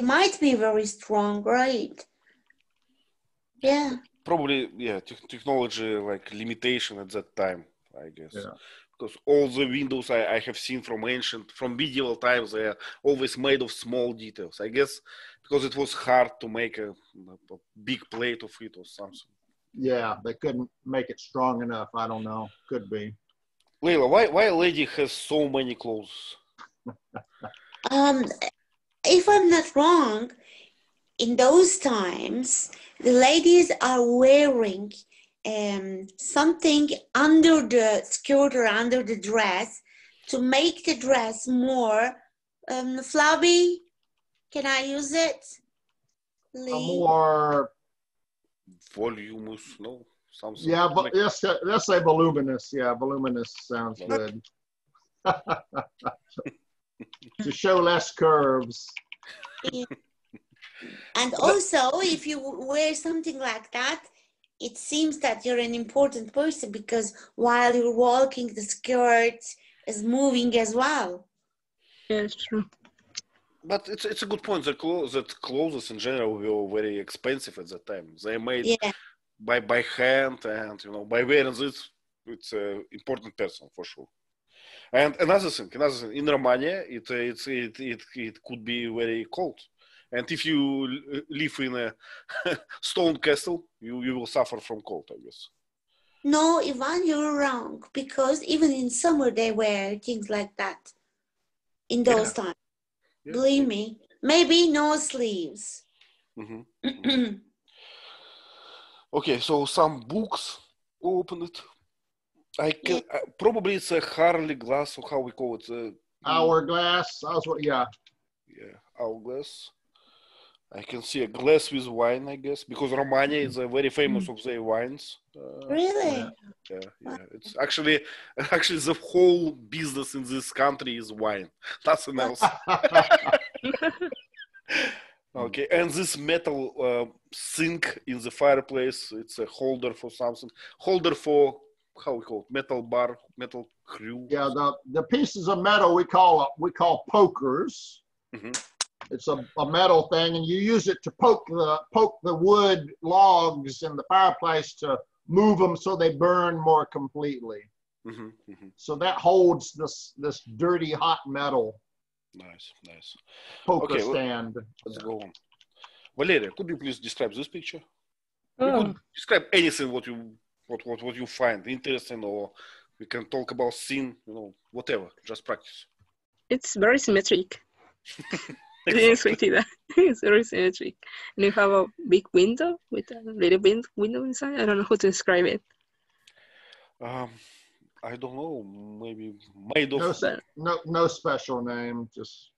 might be very strong, right? Yeah. Probably, yeah, technology like limitation at that time, I guess. Yeah. Because all the windows I have seen from medieval times, they are always made of small details. I guess because it was hard to make a big plate of it or something. Yeah, they couldn't make it strong enough. I don't know. Could be. Layla, why a lady has so many clothes? If I'm not wrong, in those times, the ladies are wearing something under the skirt or under the dress to make the dress more flabby. Can I use it? More voluminous, no? Something. Yeah, but let's say voluminous. Yeah, voluminous sounds good. To show less curves. And also, if you wear something like that, it seems that you're an important person because while you're walking, the skirt is moving as well. Yeah, it's true. But it's a good point. That clothes in general were very expensive at that time. They made by hand, and by wearing this, it's an important person for sure. And another thing, in Romania, it could be very cold. And if you live in a stone castle, you will suffer from cold, I guess. No, Ivan, you're wrong. Because even in summer, they wear things like that in those times. Yeah. Believe me. Maybe no sleeves. Mm-hmm. Okay, so some books. Open it. I can probably it's a Harley glass, or how we call it. Hourglass. Yeah, hourglass. I can see a glass with wine, I guess, because Romania is very famous of their wines. Really? Yeah. It's actually the whole business in this country is wine. Nothing else. Okay, and this metal sink in the fireplace, it's a holder for something. Holder for, how we call it, metal bar, metal crew. Yeah, the pieces of metal we call pokers. Mm-hmm. It's a metal thing, and you use it to poke the wood logs in the fireplace to move them so they burn more completely. Mm-hmm, mm-hmm. So that holds this dirty hot metal. Nice. Poker stand. Let's go on. Valeria, could you please describe this picture? You could describe anything what you find interesting, or we can talk about scene, whatever. Just practice. It's very symmetric. I didn't expect that. It's very symmetric. And you have a big window with a little window inside. I don't know how to describe it. I don't know. Maybe made of... No special name. Just...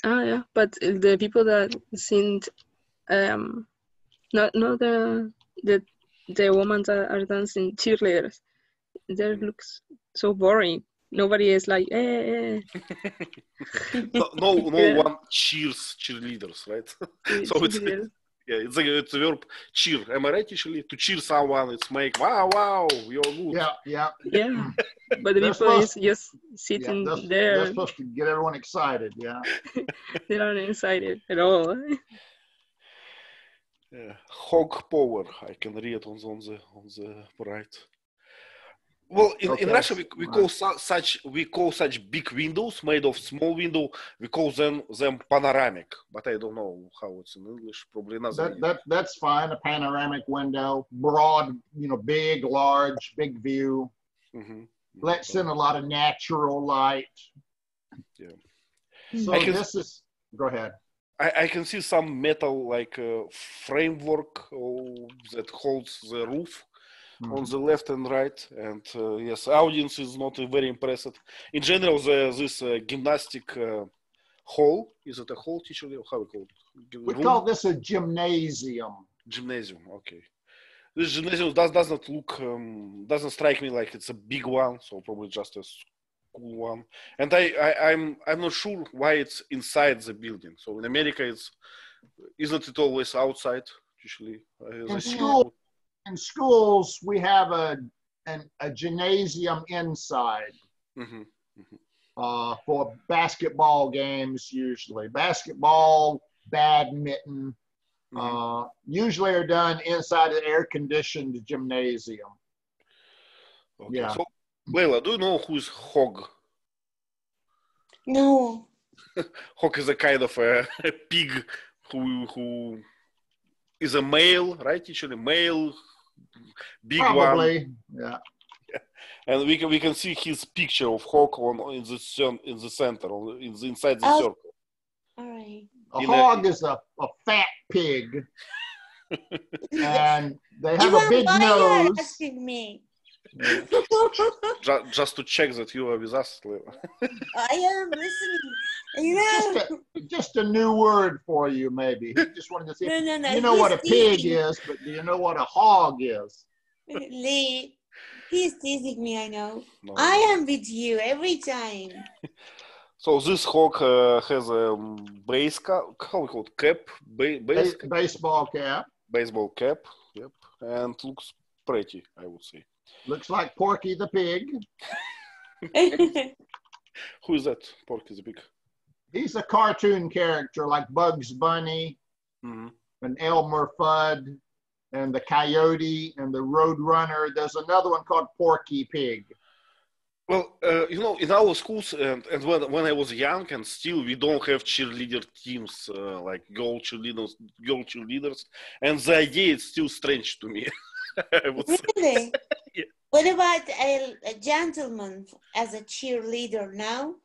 yeah. But the people that seen... not the women that are dancing cheerleaders. They looks so boring. Nobody is like, eh. no one cheers cheerleaders, right? So it's a verb cheer. Am I right? Usually to cheer someone, it's make wow, you're good. Yeah. But the people is just sitting there. They're supposed to get everyone excited. Yeah. They're not excited at all. Yeah. Hog power. I can read on the right. Well, in Russia, we call such big windows made of small window. We call them panoramic, but I don't know how it's in English. Probably not. That's fine. A panoramic window, broad, big, large, big view. Mm-hmm. Lets in a lot of natural light. Yeah. So go ahead. I can see some metal like framework that holds the roof. On the left and right, and yes, audience is not very impressed. In general, this gymnastic hall, is it a hall, teacher? How we call it? We call this a gymnasium. Gymnasium, okay. This gymnasium doesn't strike me like it's a big one, so probably just a cool one. And I'm not sure why it's inside the building. So in America, isn't it always outside usually? In schools, we have a gymnasium inside for basketball games, usually. Basketball, badminton, usually are done inside an air-conditioned gymnasium. Okay. Yeah. So, Leila, do you know who's Hog? No. Hog is a kind of a pig who is a male, right? Usually male. Big Probably, one. Yeah. And we can see his picture of Hawk in the center, inside the circle. All right. A hog is a fat pig, and they have a big nose. Asking me. Just to check that you are with us, I am listening. Just a new word for you, maybe. He just wanted to see. No. You know what a pig is, but do you know what a hog is? Lee, He's teasing me, I know. No. I am with you every time. So this hawk has a base cap, how we call it, cap? Baseball cap. Baseball cap, yep. And looks pretty, I would say. Looks like Porky the Pig. Who is that, Porky the Pig? He's a cartoon character like Bugs Bunny and Elmer Fudd and the Coyote and the Roadrunner. There's another one called Porky Pig. Well, you know, in our schools and when I was young and still we don't have cheerleader teams like girl cheerleaders, and the idea is still strange to me. I would really? Say. Yeah. What about a gentleman as a cheerleader now?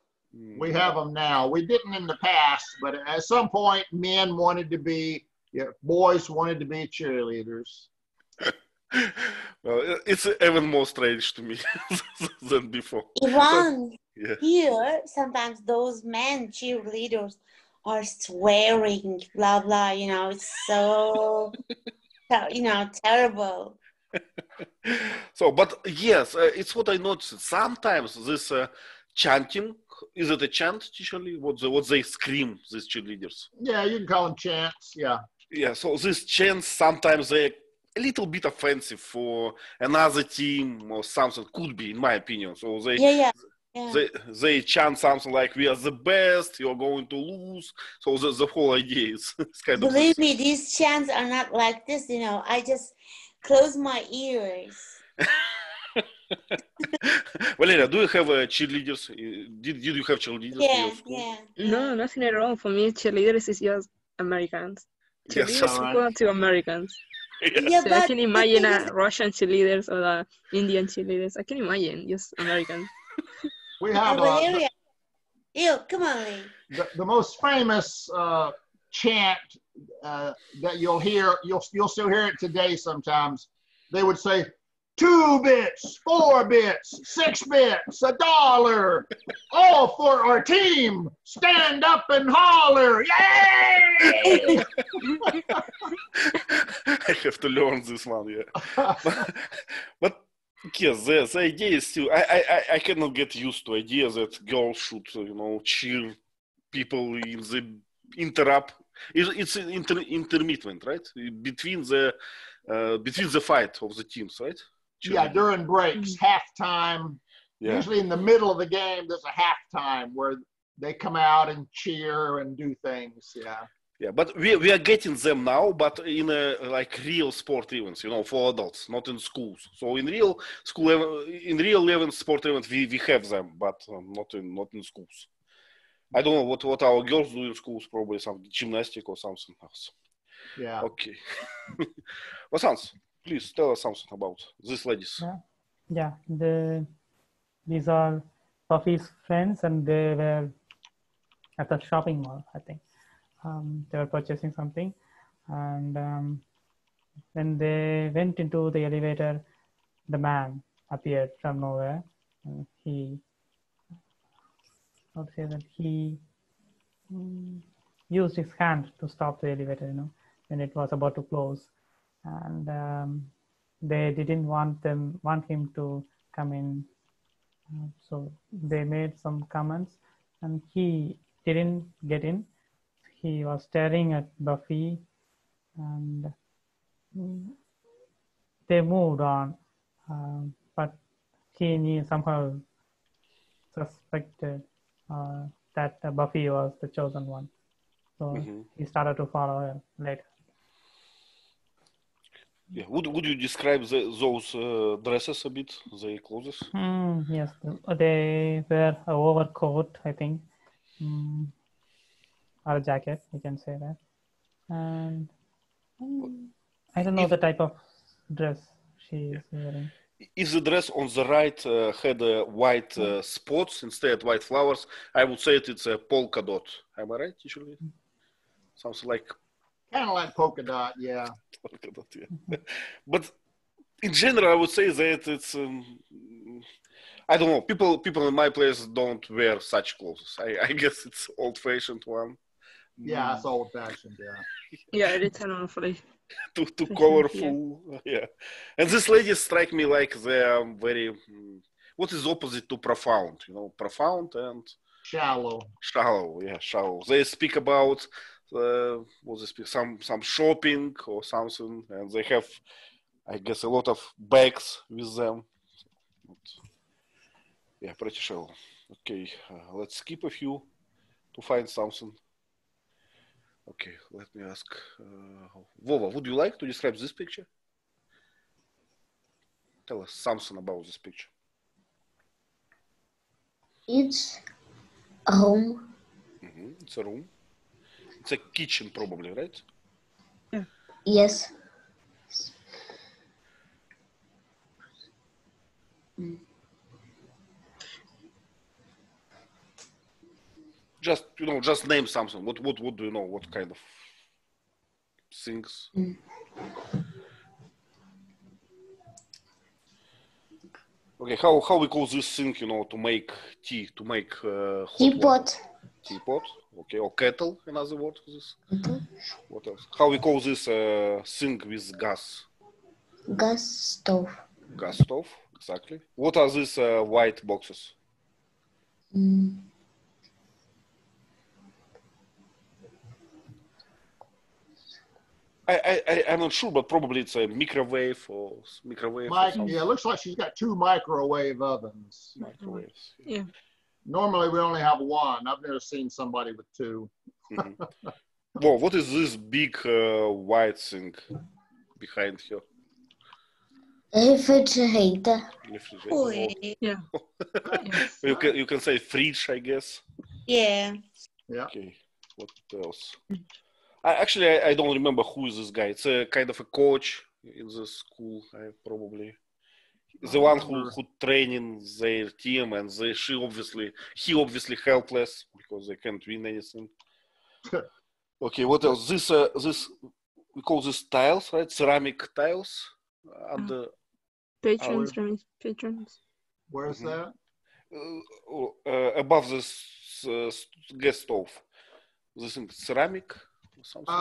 We have them now. We didn't in the past, but at some point, men wanted to be, boys wanted to be cheerleaders. Well, it's even more strange to me than before. Ivan, Yeah. here, sometimes those men cheerleaders are swearing, blah, blah, you know, it's so, you know, terrible. So, but yes, it's what I noticed. Sometimes this chanting, is it a chant, Tisha? What they scream, these cheerleaders? Yeah, you can call them chants, yeah. Yeah, so these chants, sometimes they're a little bit offensive for another team or something, could be, in my opinion. So they chant something like, we are the best, you're going to lose. So the whole idea is kind of... Believe me, these chants are not like this, you know. I just close my ears. Valeria, do you have cheerleaders? Did you have cheerleaders in your school? Yeah. No, nothing at all. For me, cheerleaders is just Americans. Yes, Cheerleaders equal to Americans. Yeah, So I can imagine Russian cheerleaders or Indian cheerleaders. I can imagine just Americans. We have Valeria. Ew, come on, Lee. the most famous chant that you'll hear, you'll still hear it today sometimes. They would say, 2 bits, 4 bits, 6 bits, $1, all for our team. Stand up and holler, yay! I have to learn this one, yeah. But yes, the idea is still, I cannot get used to the idea that girls should, you know, cheer people in the interrupt. It's intermittent, right? Between the fight of the teams, right? Yeah, during breaks, halftime. Yeah. Usually in the middle of the game, there's a halftime where they come out and cheer and do things. Yeah. Yeah, but we are getting them now, but in like real sport events, you know, for adults, not in schools. So in real level sport events, we have them, but not in schools. I don't know what our girls do in schools. Probably some gymnastics or something else. Yeah. Okay. Vasants, please tell us something about these ladies. Yeah. These are Buffy's friends, and they were at the shopping mall, I think. They were purchasing something, and when they went into the elevator, the man appeared from nowhere. He used his hand to stop the elevator, you know, when it was about to close, and they didn't want him to come in, so they made some comments, and he didn't get in. He was staring at Buffy, and they moved on, but he somehow suspected that Buffy was the chosen one. So he started to follow her later. Yeah. Would you describe those dresses a bit, the clothes? Yes, they wear an overcoat, I think, or a jacket, you can say that. And I don't know the type of dress she is wearing. If the dress on the right had white spots instead of white flowers, I would say it's a polka dot. Am I right, usually? Something like... Kind of like polka dot, yeah. Polka dot, yeah. But in general, I would say that it's... I don't know. People in my place don't wear such clothes. I guess it's old-fashioned one. Yeah, it's old-fashioned, yeah. Yeah, it is honestly. too colorful. Yeah. And this lady strike me like they are very. What is opposite to profound? You know, profound and shallow. Shallow, yeah, shallow. They speak about what they speak, some shopping or something, and they have, I guess, a lot of bags with them. Yeah, pretty shallow. Okay, let's skip a few to find something. Okay, let me ask Vova, would you like to describe this picture? Tell us something about this picture. It's a room. It's a room. It's a kitchen, probably, right? Yeah. Yes. Just just name something. What do you know? What kind of things? Okay, how we call this thing? To make tea, to make hot Teapot. water. Teapot. Okay, or kettle. Another word for this. What else? How we call this thing with gas? Gas stove. Gas stove. Exactly. What are these white boxes? I'm not sure, but probably it's a microwave or microwave. Yeah, it looks like she's got 2 microwave ovens. Microwaves. Yeah. Normally we only have 1. I've never seen somebody with 2. Well, what is this big white thing behind here? Refrigerator. Oh, Yeah. Yes. You can say fridge, I guess. yeah. Yeah. Okay. What else? I don't remember who is this guy. It's a kind of a coach in the school, probably. The one who training their team, and he obviously helpless because they can't win anything. Okay, what else? This we call this tiles, right? Ceramic tiles under Patrons. Where's that? above this gas stove. This thing, ceramic or something?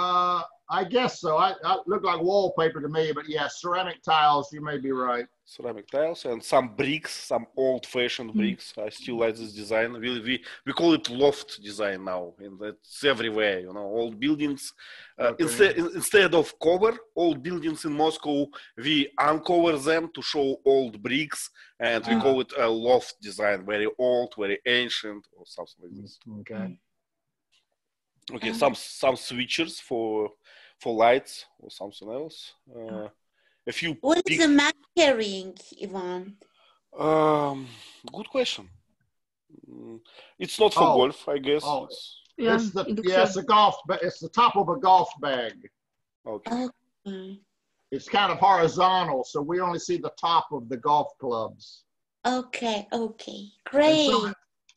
I guess so. I look like wallpaper to me, but yeah, ceramic tiles. You may be right. Ceramic tiles and some bricks, some old-fashioned bricks. I still like this design. We call it loft design now, and it's everywhere. Old buildings. Instead of cover old buildings in Moscow, we uncover them to show old bricks, and we call it a loft design. Very old, very ancient, or something like this. Okay. Okay, some switchers for lights or something else. A few. What is the man carrying, Ivan? Good question. It's not for golf, I guess. Oh, Yeah, it's a golf. It's the top of a golf bag. Okay. It's kind of horizontal, so we only see the top of the golf clubs. Okay, great.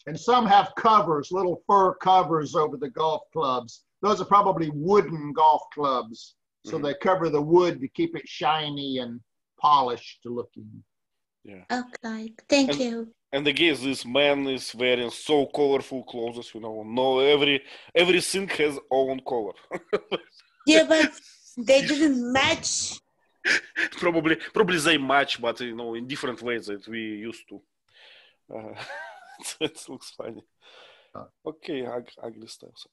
And some have covers, little fur covers over the golf clubs. Those are probably wooden golf clubs. So they cover the wood to keep it shiny and polished looking. Yeah. Okay, thank you. And again, this man is wearing so colorful clothes. No, everything has own color. Yeah, but they didn't match. Probably they match, but in different ways that we used to. It looks funny. Okay, ugly styles.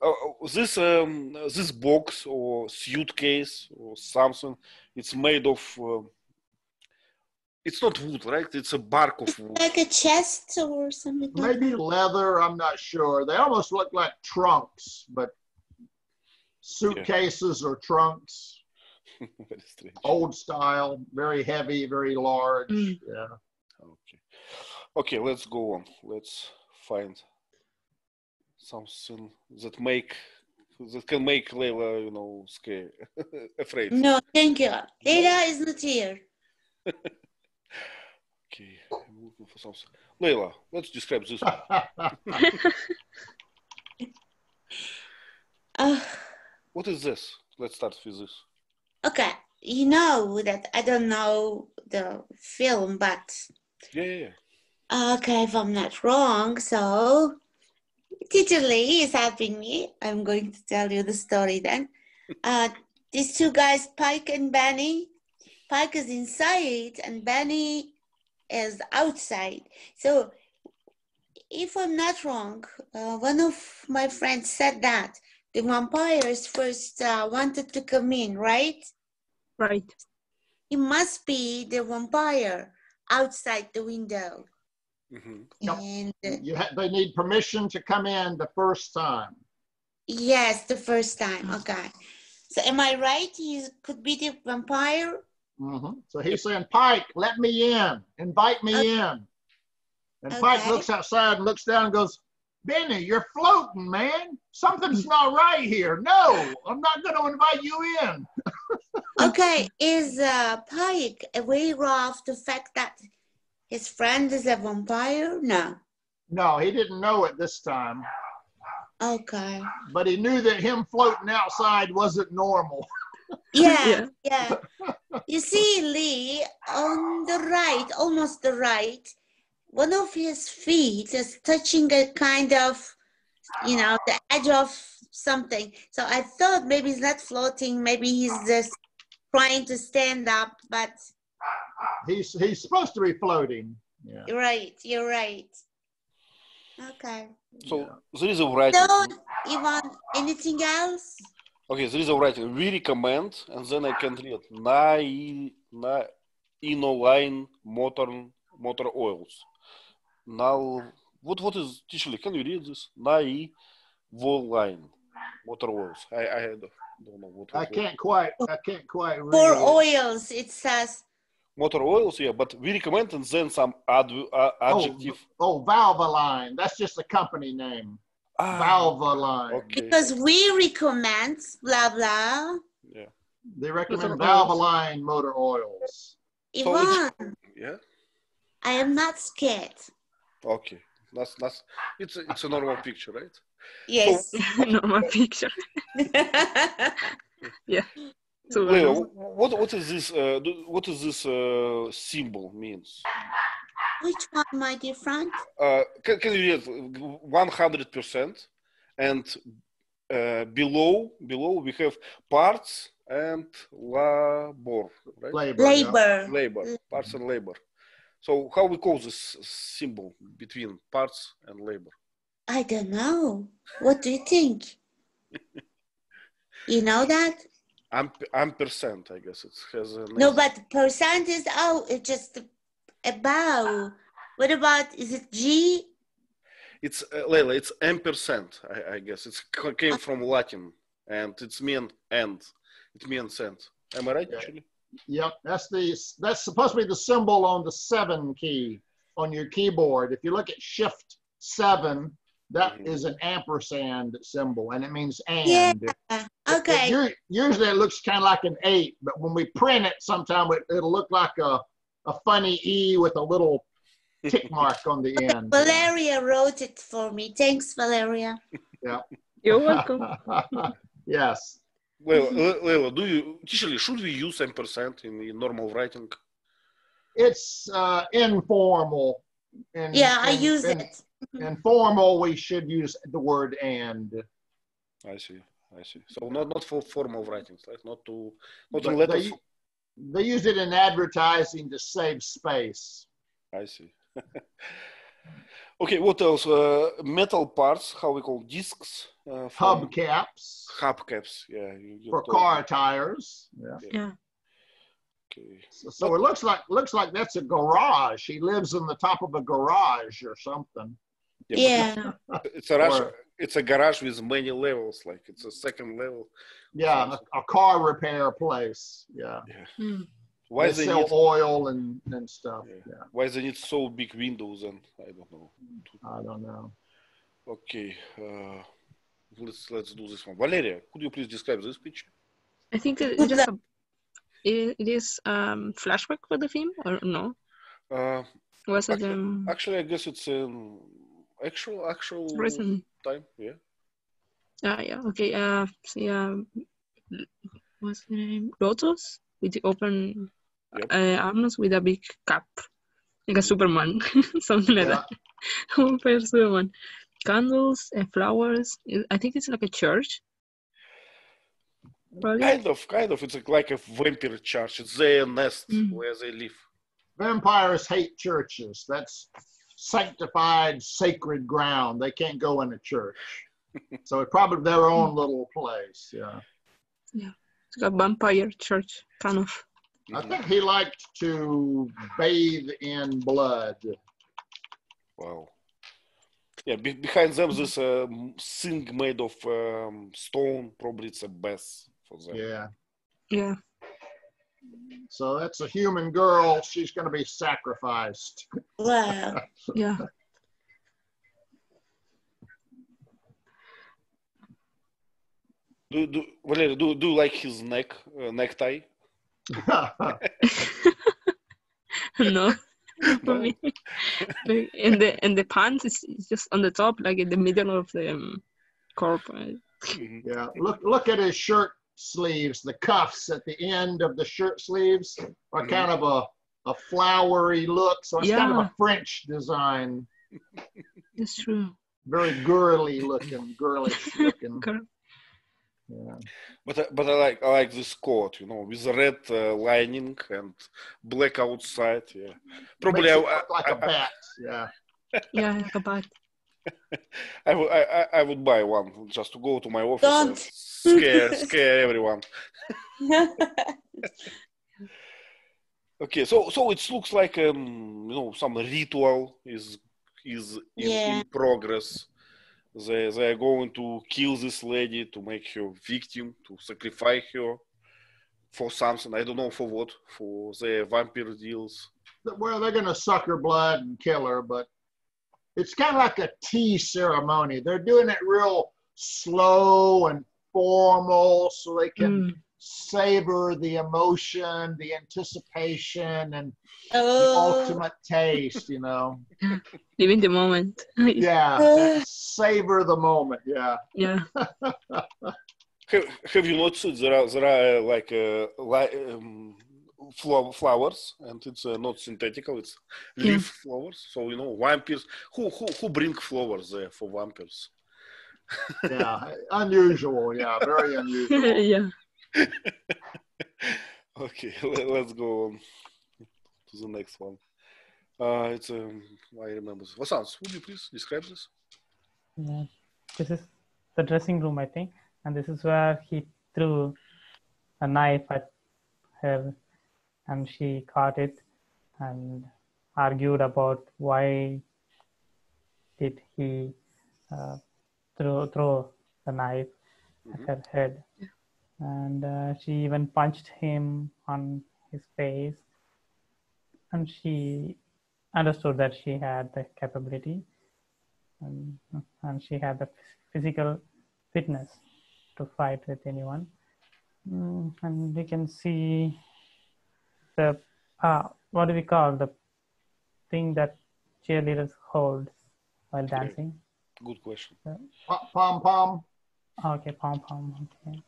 This box or suitcase or something, it's made of. It's not wood, right? It's a bark of wood. Like a chest or something. Maybe leather. I'm not sure. They almost look like trunks, but suitcases or trunks. Very strange. Old style, very heavy, very large. Yeah. Okay. Let's go on. Let's find something that can make Leila, scared, afraid. No, thank you. Leila is not here. Okay, I'm looking for something. Leila, let's describe this one. What is this? Let's start with this. Okay, you know that I don't know the film, but Yeah. okay, if I'm not wrong, so Teacher Lee is helping me. I'm going to tell you the story then. these two guys, Pike and Benny. Pike is inside and Benny is outside. So if I'm not wrong, one of my friends said that the vampires first wanted to come in, right? Right. It must be the vampire outside the window. Mm-hmm. And they need permission to come in the first time. Yes, the first time. Okay. So am I right? He could be the vampire? Mm-hmm. So he's saying, Pike, let me in. Invite me in. And Pike looks outside and looks down and goes, Benny, you're floating, man. Something's not right here. No, I'm not going to invite you in. Okay. Is Pike aware of the fact that his friend is a vampire? No. No, he didn't know it this time. Okay. But he knew that him floating outside wasn't normal. Yeah. You see, Lee, on the right, almost the right, one of his feet is touching a kind of, the edge of something. So I thought maybe he's not floating. Maybe he's just trying to stand up, but. He's supposed to be floating. Yeah. You're right. Okay. So there is a writing. So, Ivan, anything else? Okay, there is a writing. We recommend, and then I can read inoline motor oils. Now, what is teacher? Can you read this? Inoline motor oils. I don't know what. I can't quite read. For oils, it says. Motor oils, yeah, but we recommend and then some adjective. Oh, Valvoline. That's just a company name. Valvoline. Okay. Because we recommend blah blah. Yeah. They recommend Valvoline motor oils. Ivan. Yeah. I am not scared. Okay. That's it's a normal picture, right? Yes. Normal picture. Yeah. So Leo, what is this? What is this symbol means? Which one, my dear friend? Can you read 100%, and below we have parts and labor, right? Labor. Parts and labor. So how we call this symbol between parts and labor? I don't know. What do you think? You know that? Ampersand, I guess it has a name. No, but percent is it's just about. What about, is it G? It's Leila, it's ampersand, I guess. It came from Latin, and it's mean and. It means and. Am I right, actually? Yep, that's supposed to be the symbol on the 7 key on your keyboard. If you look at Shift 7, that is an ampersand symbol, and it means and. Yeah. Okay. Usually it looks kind of like an 8, but when we print it, sometimes it'll look like a funny E with a little tick mark on the end. Valeria wrote it for me. Thanks, Valeria. Yeah. You're welcome. Yes. Well, Leila, should we use ampersand in normal writing? It's informal. I use it. In formal, we should use the word and. I see. So not for formal writings, right? Not in in letters. They use it in advertising to save space. I see. Okay, what else? Metal parts, how we call discs? Hubcaps. Hubcaps, yeah. For car tires. Yeah. Okay. So it looks like that's a garage. He lives in the top of a garage or something. Yeah. It's a garage with many levels, like it's a second level. Yeah, a car repair place. Yeah. Why they sell oil and stuff. Yeah. Why they need so big windows? And I don't know. Okay, let's do this one. Valeria, could you please describe this picture? I think it is flashback for the film, or no? Was it actually, I guess it's actual recent time. Yeah. Yeah. Okay. What's the name? Lotus with the open arms with a big cap, like a Superman, something like that. Vampire Superman. Candles and flowers. I think it's like a church. Probably. Kind of. It's like a vampire church. It's their nest where they live. Vampires hate churches. That's sanctified, sacred ground. They can't go in a church. So it's probably their own little place. Yeah. Yeah. It's like a vampire church, kind of. I think he liked to bathe in blood. Wow. Yeah, behind them there's a thing made of stone. Probably it's a bath for them. Yeah. Yeah. So that's a human girl. She's going to be sacrificed. Wow. Yeah. Valeria, do you like his necktie? No. For me. And the pants is just on the top, like in the middle of the corp. Yeah. Look at his shirt sleeves. The cuffs at the end of the shirt sleeves are kind of a flowery look. So it's kind of a French design. That's true. Very girly looking, girlish looking. Yeah. But I like this coat, with the red lining and black outside. Yeah, probably Makes it look like a bat. Yeah. Yeah, like a bat. I would buy one just to go to my office Don't. and scare everyone. Okay, so it looks like some ritual is in progress. They are going to kill this lady to make her victim, to sacrifice her for something. I don't know for what, for the vampire deals. Well, they're going to suck her blood and kill her, but it's kind of like a tea ceremony. They're doing it real slow and formal so they can savor the emotion, the anticipation, and the ultimate taste, Live in the moment. Yeah, savor the moment, yeah. Yeah. Have you noticed there are like flowers, and it's not synthetical, it's leaf flowers. So, vampires, who bring flowers there for vampires? Yeah, unusual, yeah, very unusual. Yeah. Okay, let's go on to the next one. It's I remember. Vasants, would you please describe this? Yeah. This is the dressing room, I think, and this is where he threw a knife at her, and she caught it and argued about why did he throw the knife at her head. And she even punched him on his face, and she understood that she had the capability and she had the physical fitness to fight with anyone. And we can see the what do we call the thing that cheerleaders hold while dancing? Good question. Pom-pom. Okay, pom-pom. Okay.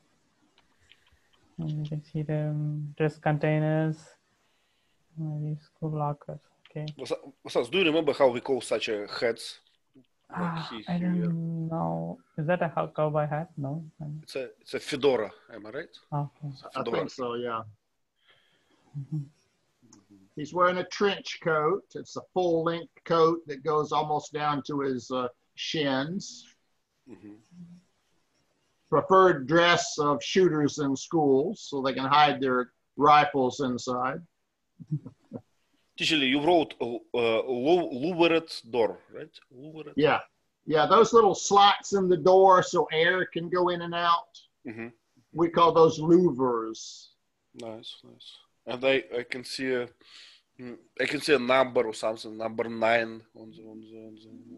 And you can see the dress containers, maybe school lockers. Okay. Vasants, do you remember how we call such a hats? I don't know. Is that a cowboy hat? No. It's a fedora. Am I right? Okay. I think so. Yeah. He's wearing a trench coat. It's a full-length coat that goes almost down to his shins. Preferred dress of shooters in schools, so they can hide their rifles inside. Usually, you wrote louvered door, right? Louvered. Yeah, those little slots in the door so air can go in and out. We call those louvers. Nice. And I can see a number or something, number 9 on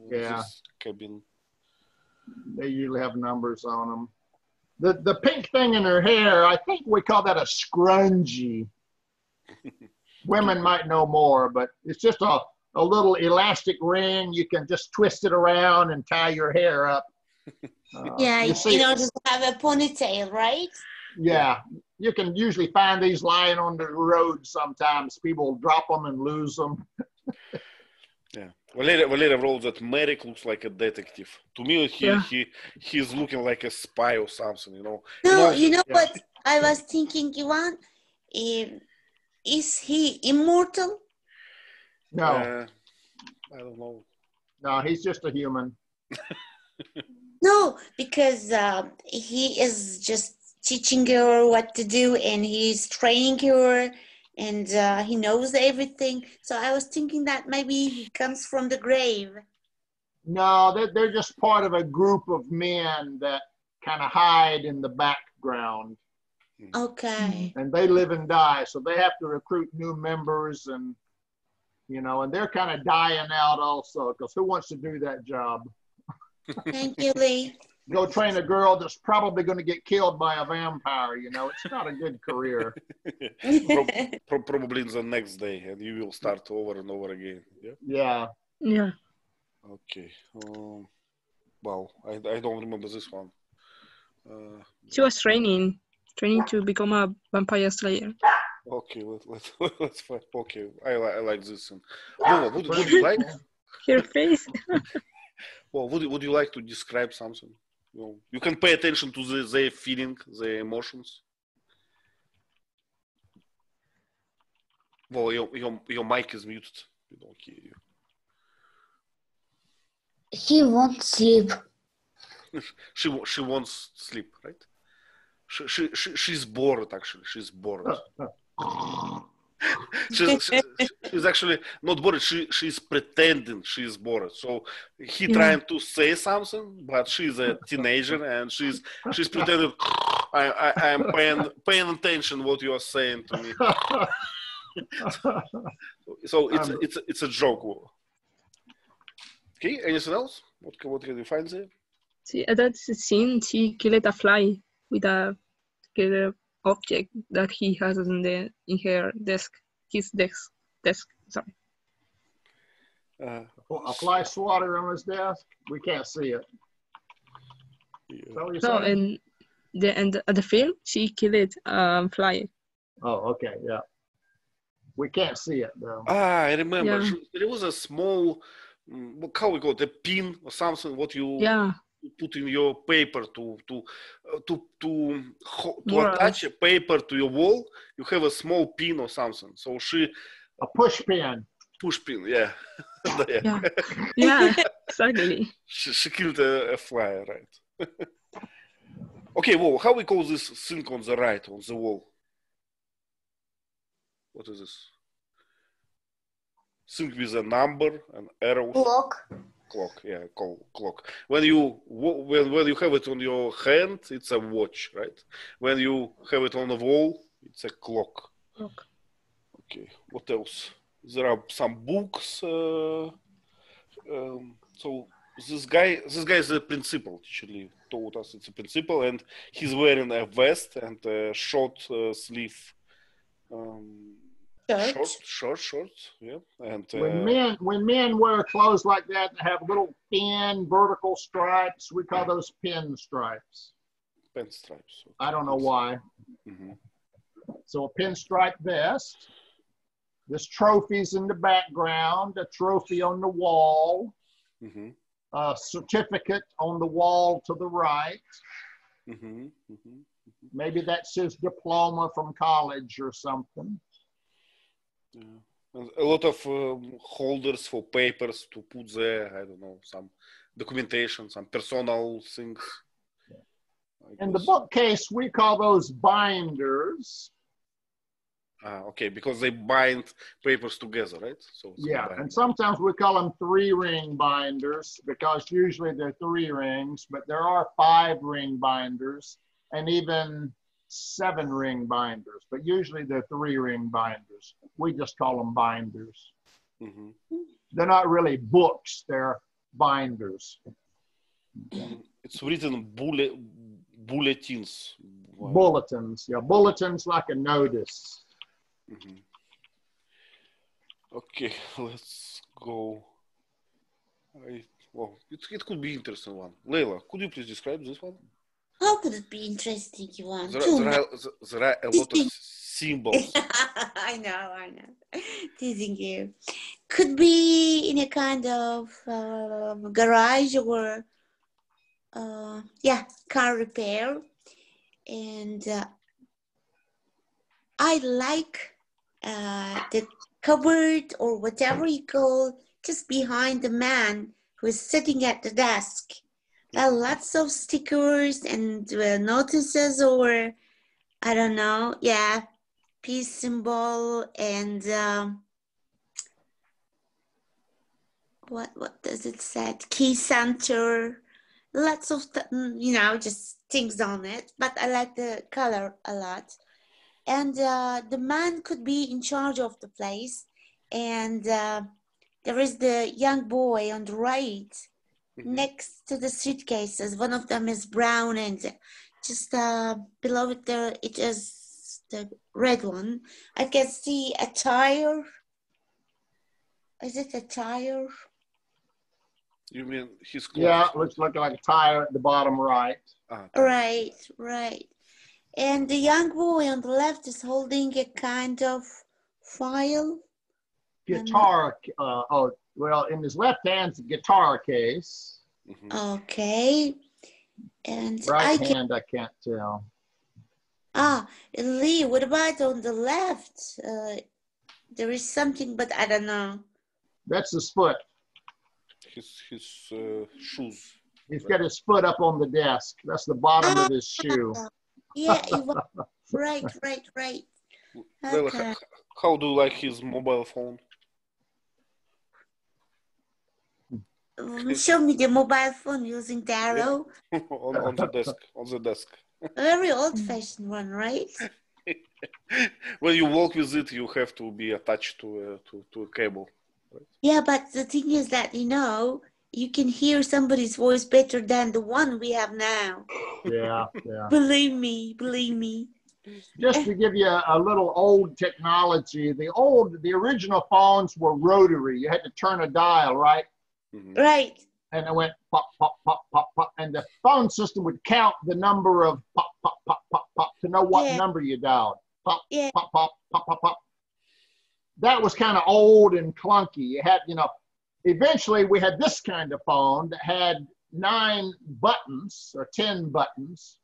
this cabin. They usually have numbers on them. The pink thing in her hair, I think we call that a scrunchie. Women might know more, but it's just a little elastic ring. You can just twist it around and tie your hair up. Just have a ponytail, right? Yeah, you can usually find these lying on the road sometimes. People drop them and lose them. Yeah. Valeria wrote that Merrick looks like a detective. To me, he's looking like a spy or something, No, but I was thinking, Ivan, is he immortal? No, I don't know. no, he's just a human. No, because he is just teaching her what to do, and he's training her, and he knows everything. So I was thinking that maybe he comes from the grave. No, they're just part of a group of men that kind of hide in the background. Okay. And they live and die, so they have to recruit new members, and and they're kind of dying out also, because who wants to do that job? Thank you, Lee. Go train a girl that's probably going to get killed by a vampire. It's not a good career. Probably in the next day, and you will start over and over again. Yeah. Yeah. Yeah. Okay. Well, I don't remember this one. She was training to become a vampire slayer. Okay, let's find. Okay, I like this one. Vova, would you like? Her face. Well, would you like to describe something? You can pay attention to their feeling, their emotions. Well, your mic is muted. We don't hear you. He won't sleep. She wants sleep, right? She's bored. Actually, she's bored. She's actually not bored. She's pretending she's bored. So he trying to say something, but she's a teenager and she's pretending. I'm paying attention what you are saying to me. So it's a joke. Okay. Anything else? What can you find there? See, at that scene, she killed a fly with a object that he has in her desk. His desk. Sorry. A fly swatter on his desk. We can't see it. Yeah. No, and at the film, she killed fly. Oh, okay, yeah. We can't see it though. I remember. Yeah. There was a small, how we call it, a pin or something. What you put in your paper to attach a paper to your wall. You have a small pin or something. So a push pin. Push pin, yeah. Yeah, exactly. She killed a fly, right? Okay, well, how we call this thing on the right, on the wall? What is this? Thing with a number and arrows. Clock, yeah, clock. When you have it on your hand, it's a watch, right? When you have it on the wall, it's a clock. Okay, what else? There are some books. So this guy is a principal. Teacher told us it's a principal, and he's wearing a vest and a short sleeve. Shorts, yeah. And when men wear clothes like that have little thin vertical stripes, we call those pin stripes. Pin stripes. Okay. I don't know why. Mm-hmm. So a pinstripe vest. There's trophies in the background. A trophy on the wall. Mm-hmm. A certificate on the wall to the right. Mm-hmm. Mm-hmm. Maybe that's his diploma from college or something. Yeah. And a lot of holders for papers to put there, I don't know, some documentation, some personal things. In the bookcase, we call those binders. Okay, because they bind papers together, right? So yeah, and sometimes we call them 3-ring binders because usually they're 3 rings, but there are 5-ring binders and even 7-ring binders, but usually they're 3-ring binders. We just call them binders. Mm-hmm. They're not really books, they're binders. It's written bulletins. Wow. Bulletins, yeah, bulletins like a notice. Mm-hmm. Okay, let's go. Well, it could be interesting one. Leila, could you please describe this one? How could it be interesting, Ivan? There are a lot of symbols. I know. Teasing you. Could be in a kind of garage or, car repair. And I like the cupboard or whatever you call just behind the man who is sitting at the desk. There are lots of stickers and notices, or I don't know, yeah, peace symbol and what does it say? Key center, lots of just things on it. But I like the color a lot. And the man could be in charge of the place, and there is the young boy on the right next to the suitcases. One of them is brown, and just below it there it is the red one. I can see a tire. Is it a tire? You mean his clothes? Yeah, it looks like a tire at the bottom right. Right. And the young boy on the left is holding a kind of file. Guitar. In his left hand's a guitar case. Okay. And right hand, I can't tell. Lee, what about on the left? There is something, but I don't know. That's his foot. His shoes. He's got his foot up on the desk. That's the bottom of his shoe. Yeah, right. Okay. How do you like his mobile phone? Show me the mobile phone using the arrow. on the desk. A very old-fashioned one, right? When you walk with it, you have to be attached to a cable. Right? Yeah, but the thing is that, you can hear somebody's voice better than the one we have now. Yeah. Believe me. Just to give you a little old technology, the original phones were rotary. You had to turn a dial, right? Right. And it went pop, pop, pop, pop, pop. And the phone system would count the number of pop, pop, pop, pop, pop to know what number you dialed. Pop, pop, pop, pop, pop, pop. That was kind of old and clunky. You had, eventually we had this kind of phone that had 9 buttons or 10 buttons.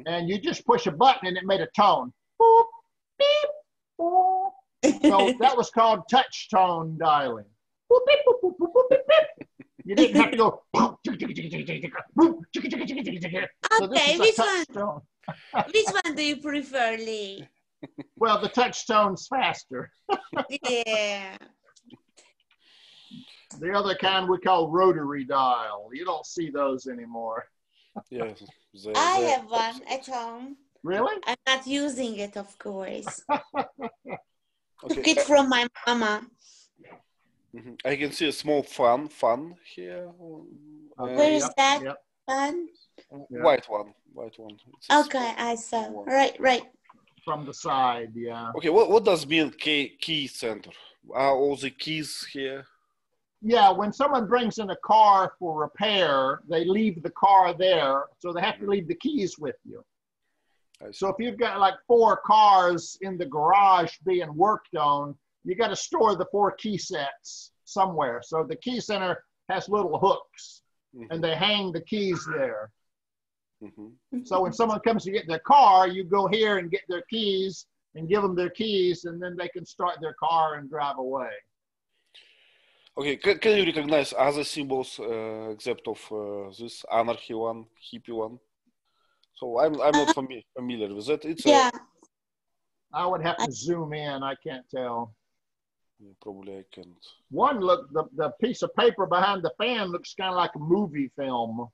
And you just push a button and it made a tone. Boop, beep, boop. So that was called touch tone dialing. Boop, beep, boop, boop, boop, boop, beep, beep. You didn't have to go. Okay, which one do you prefer, Lee? Well, the touch tone's faster. Yeah. The other kind we call rotary dial. You don't see those anymore. Yes. I have one at home. Really? I'm not using it, of course. Okay. Took it from my mama. I can see a small fun here. Where is that? Fun? White one. Okay, I saw. Right. From the side, yeah. Okay, what does mean key center? Are all the keys here? Yeah, when someone brings in a car for repair, they leave the car there, so they have to leave the keys with you. So if you've got like 4 cars in the garage being worked on, you got to store the 4 key sets somewhere. So the key center has little hooks, and they hang the keys there. So when someone comes to get their car, you go here and get their keys and give them their keys, and then they can start their car and drive away. Okay, can you recognize other symbols except of this anarchy one, hippie one? So I'm not familiar with that. I would have to zoom in. I can't tell. Yeah, probably I can't. One look, the piece of paper behind the fan looks kind of like a movie film.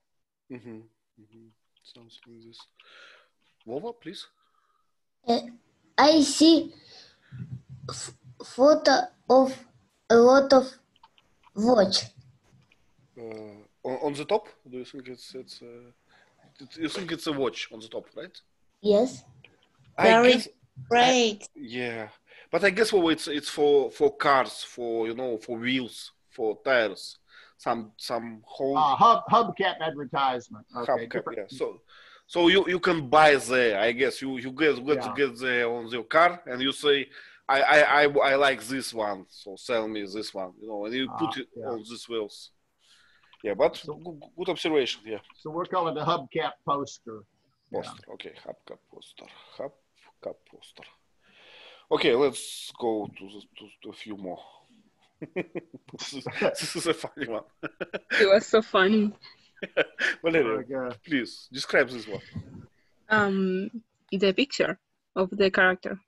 Sounds like this. Vova, please. I see photo of a lot of watch. On the top? Do you think you think it's a watch on the top, right? Yes. Right. Yeah, but I guess it's for cars, for for wheels, for tires, some whole hubcap advertisement. Okay. Hubcap, yeah. So you can buy there. I guess you get there on your car, and you say I like this one, so sell me this one, and you put it on these wheels. Yeah, but good observation. Yeah. So we're calling it a hubcap poster. Poster. Yeah. Okay, hubcap poster. Okay, let's go to a few more. This is a funny one. It was so funny. Valeria, please describe this one. The picture of the character.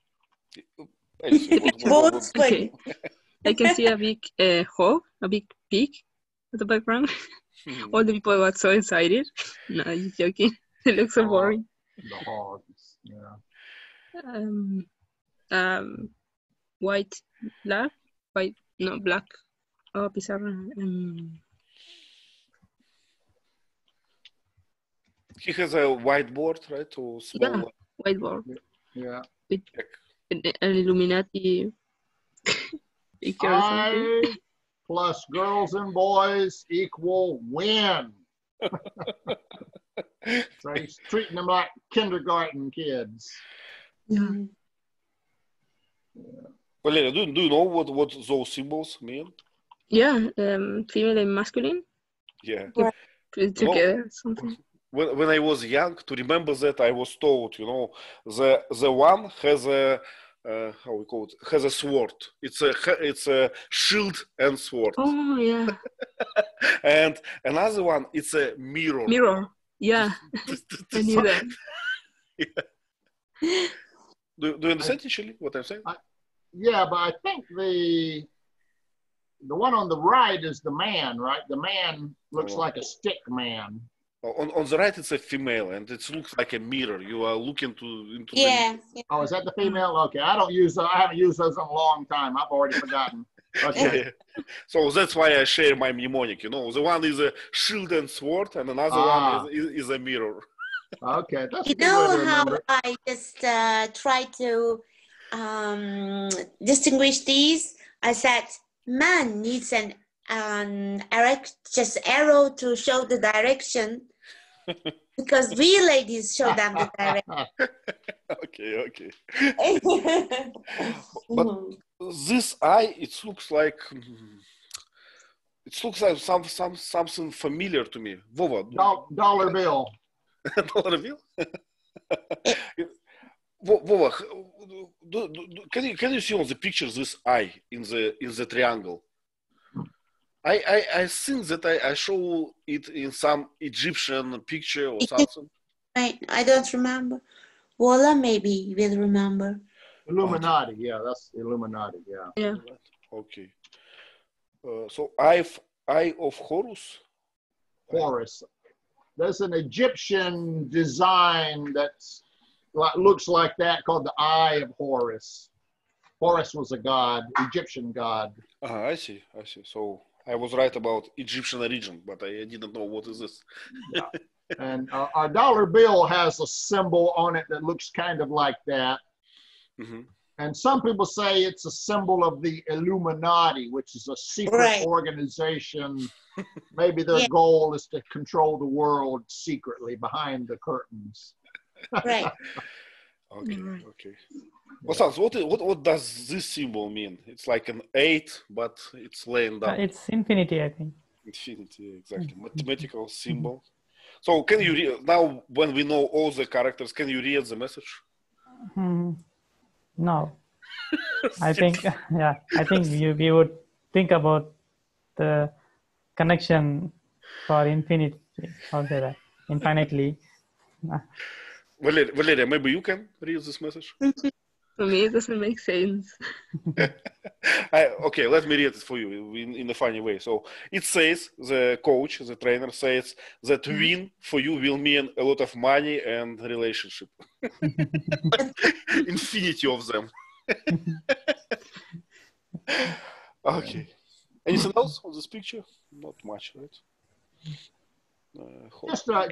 Okay. I can see a big hog, a big pig at the background. All the people were so excited. No, I'm just joking. It looks so boring. The hogs, yeah. White, black, white, no, black. Oh, pizarra. He has a whiteboard, right? Or small. Yeah, whiteboard. Yeah. With an Illuminati picture or something. I plus girls and boys equal win. So he's treating them like kindergarten kids. Yeah. Valeria, do you know what those symbols mean? Yeah, female and masculine. Yeah. Together, something. When I was young, to remember that, I was told, the one has a how we call it, has a sword. It's a shield and sword. Oh yeah. And another one, it's a mirror. Mirror. Yeah. I knew that. Yeah. Do you understand actually what I'm saying? Yeah, but I think the one on the right is the man, right? The man looks like a stick man. On the right, it's a female, and it looks like a mirror. You are looking into Yeah. Oh, is that the female? Okay, I haven't used those in a long time. I've already forgotten. Okay. So that's why I share my mnemonic. The one is a shield and sword, and another one is a mirror. Okay, that's you know how I just try to distinguish these? I said, man needs an just arrow to show the direction, because we ladies show them the direction. Okay. But this eye, it looks like something familiar to me. Vova. Dollar bill. Dollar bill? Vova, can you see on the picture this eye in the triangle? I think that I show it in some Egyptian picture or something. I don't remember. Walla maybe will remember. Illuminati, yeah, that's Illuminati, yeah. Okay. So eye of Horus? Horus. There's an Egyptian design that's looks like that called the Eye of Horus. Horus was a god, Egyptian god. I see. So I was right about Egyptian origin, but I didn't know what is this. Yeah. And our dollar bill has a symbol on it that looks kind of like that. Mm-hmm. And some people say it's a symbol of the Illuminati, which is a secret organization. Maybe their goal is to control the world secretly behind the curtains. Right. Okay. What does this symbol mean? It's like an 8, but it's laying down. It's infinity, I think. Infinity, exactly. Mathematical symbol. So can you read, now when we know all the characters, can you read the message? No. I think we would think about the connection for infinity. How say that? Infinitely. Valeria, maybe you can read this message? For me, it doesn't make sense. Okay, let me read it for you in a funny way. So it says, the coach, the trainer says that win for you will mean a lot of money and relationship. Infinity of them. Okay. Anything else on this picture? Not much, right?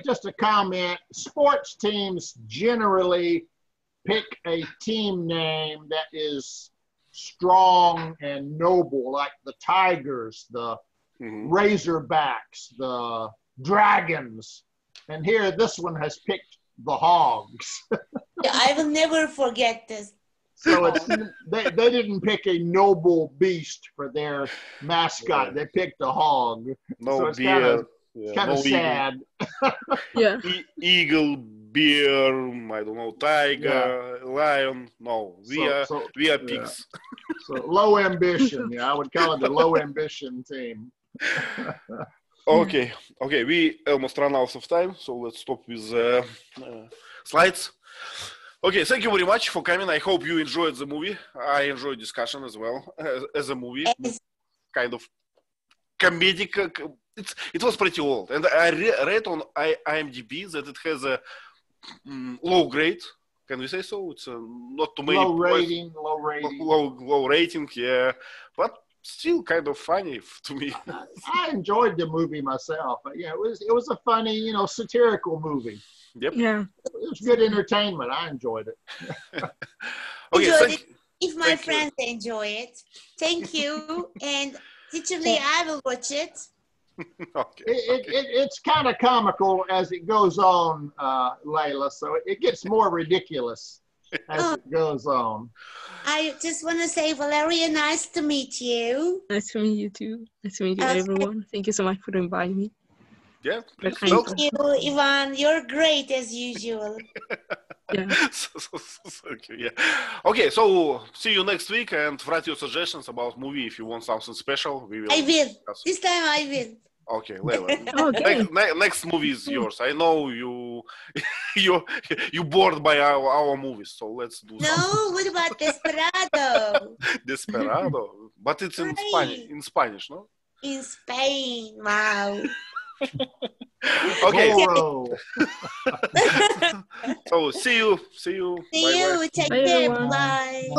Just a comment. Sports teams generally pick a team name that is strong and noble, like the Tigers, the Razorbacks, the Dragons. And here, this one has picked the Hogs. I will never forget this. So they didn't pick a noble beast for their mascot. They picked a hog. No so it's beer. kind of sad. Yeah. Eagle, bear, I don't know, tiger, lion. No, we are pigs. So low ambition. Yeah, I would call it the low ambition team. Okay, we almost run out of time, so let's stop with slides. Okay, thank you very much for coming. I hope you enjoyed the movie. I enjoyed discussion as well as a movie, kind of comedic. It was pretty old, and I read on IMDb that it has a low grade. Can we say so? It's not too many low rating. Low rating, yeah, but still kind of funny to me. I enjoyed the movie myself. Yeah, it was a funny, satirical movie. Yep. Yeah. It was good entertainment. I enjoyed it. Okay. If my friends enjoy it, thank you. And Teacher Lee, I will watch it. Okay. It's kind of comical as it goes on, Layla. So it gets more ridiculous as it goes on. I just want to say, Valeria, nice to meet you. Nice to meet you too. Nice to meet you, everyone. Thank you so much for inviting me. Yeah. Thank you, Ivan. You're great as usual. Yeah. Thank you. Yeah. Okay, so see you next week and write your suggestions about movie if you want something special. We will. I will. This time I will. Okay, Layla. Okay. Next movie is yours. I know you bored by our movies, so let's do something. No, what about Desperado? Desperado, but it's in Spanish. In Spanish, no? In Spain. Wow. Okay. Oh. So see you. See you. Take care. Bye.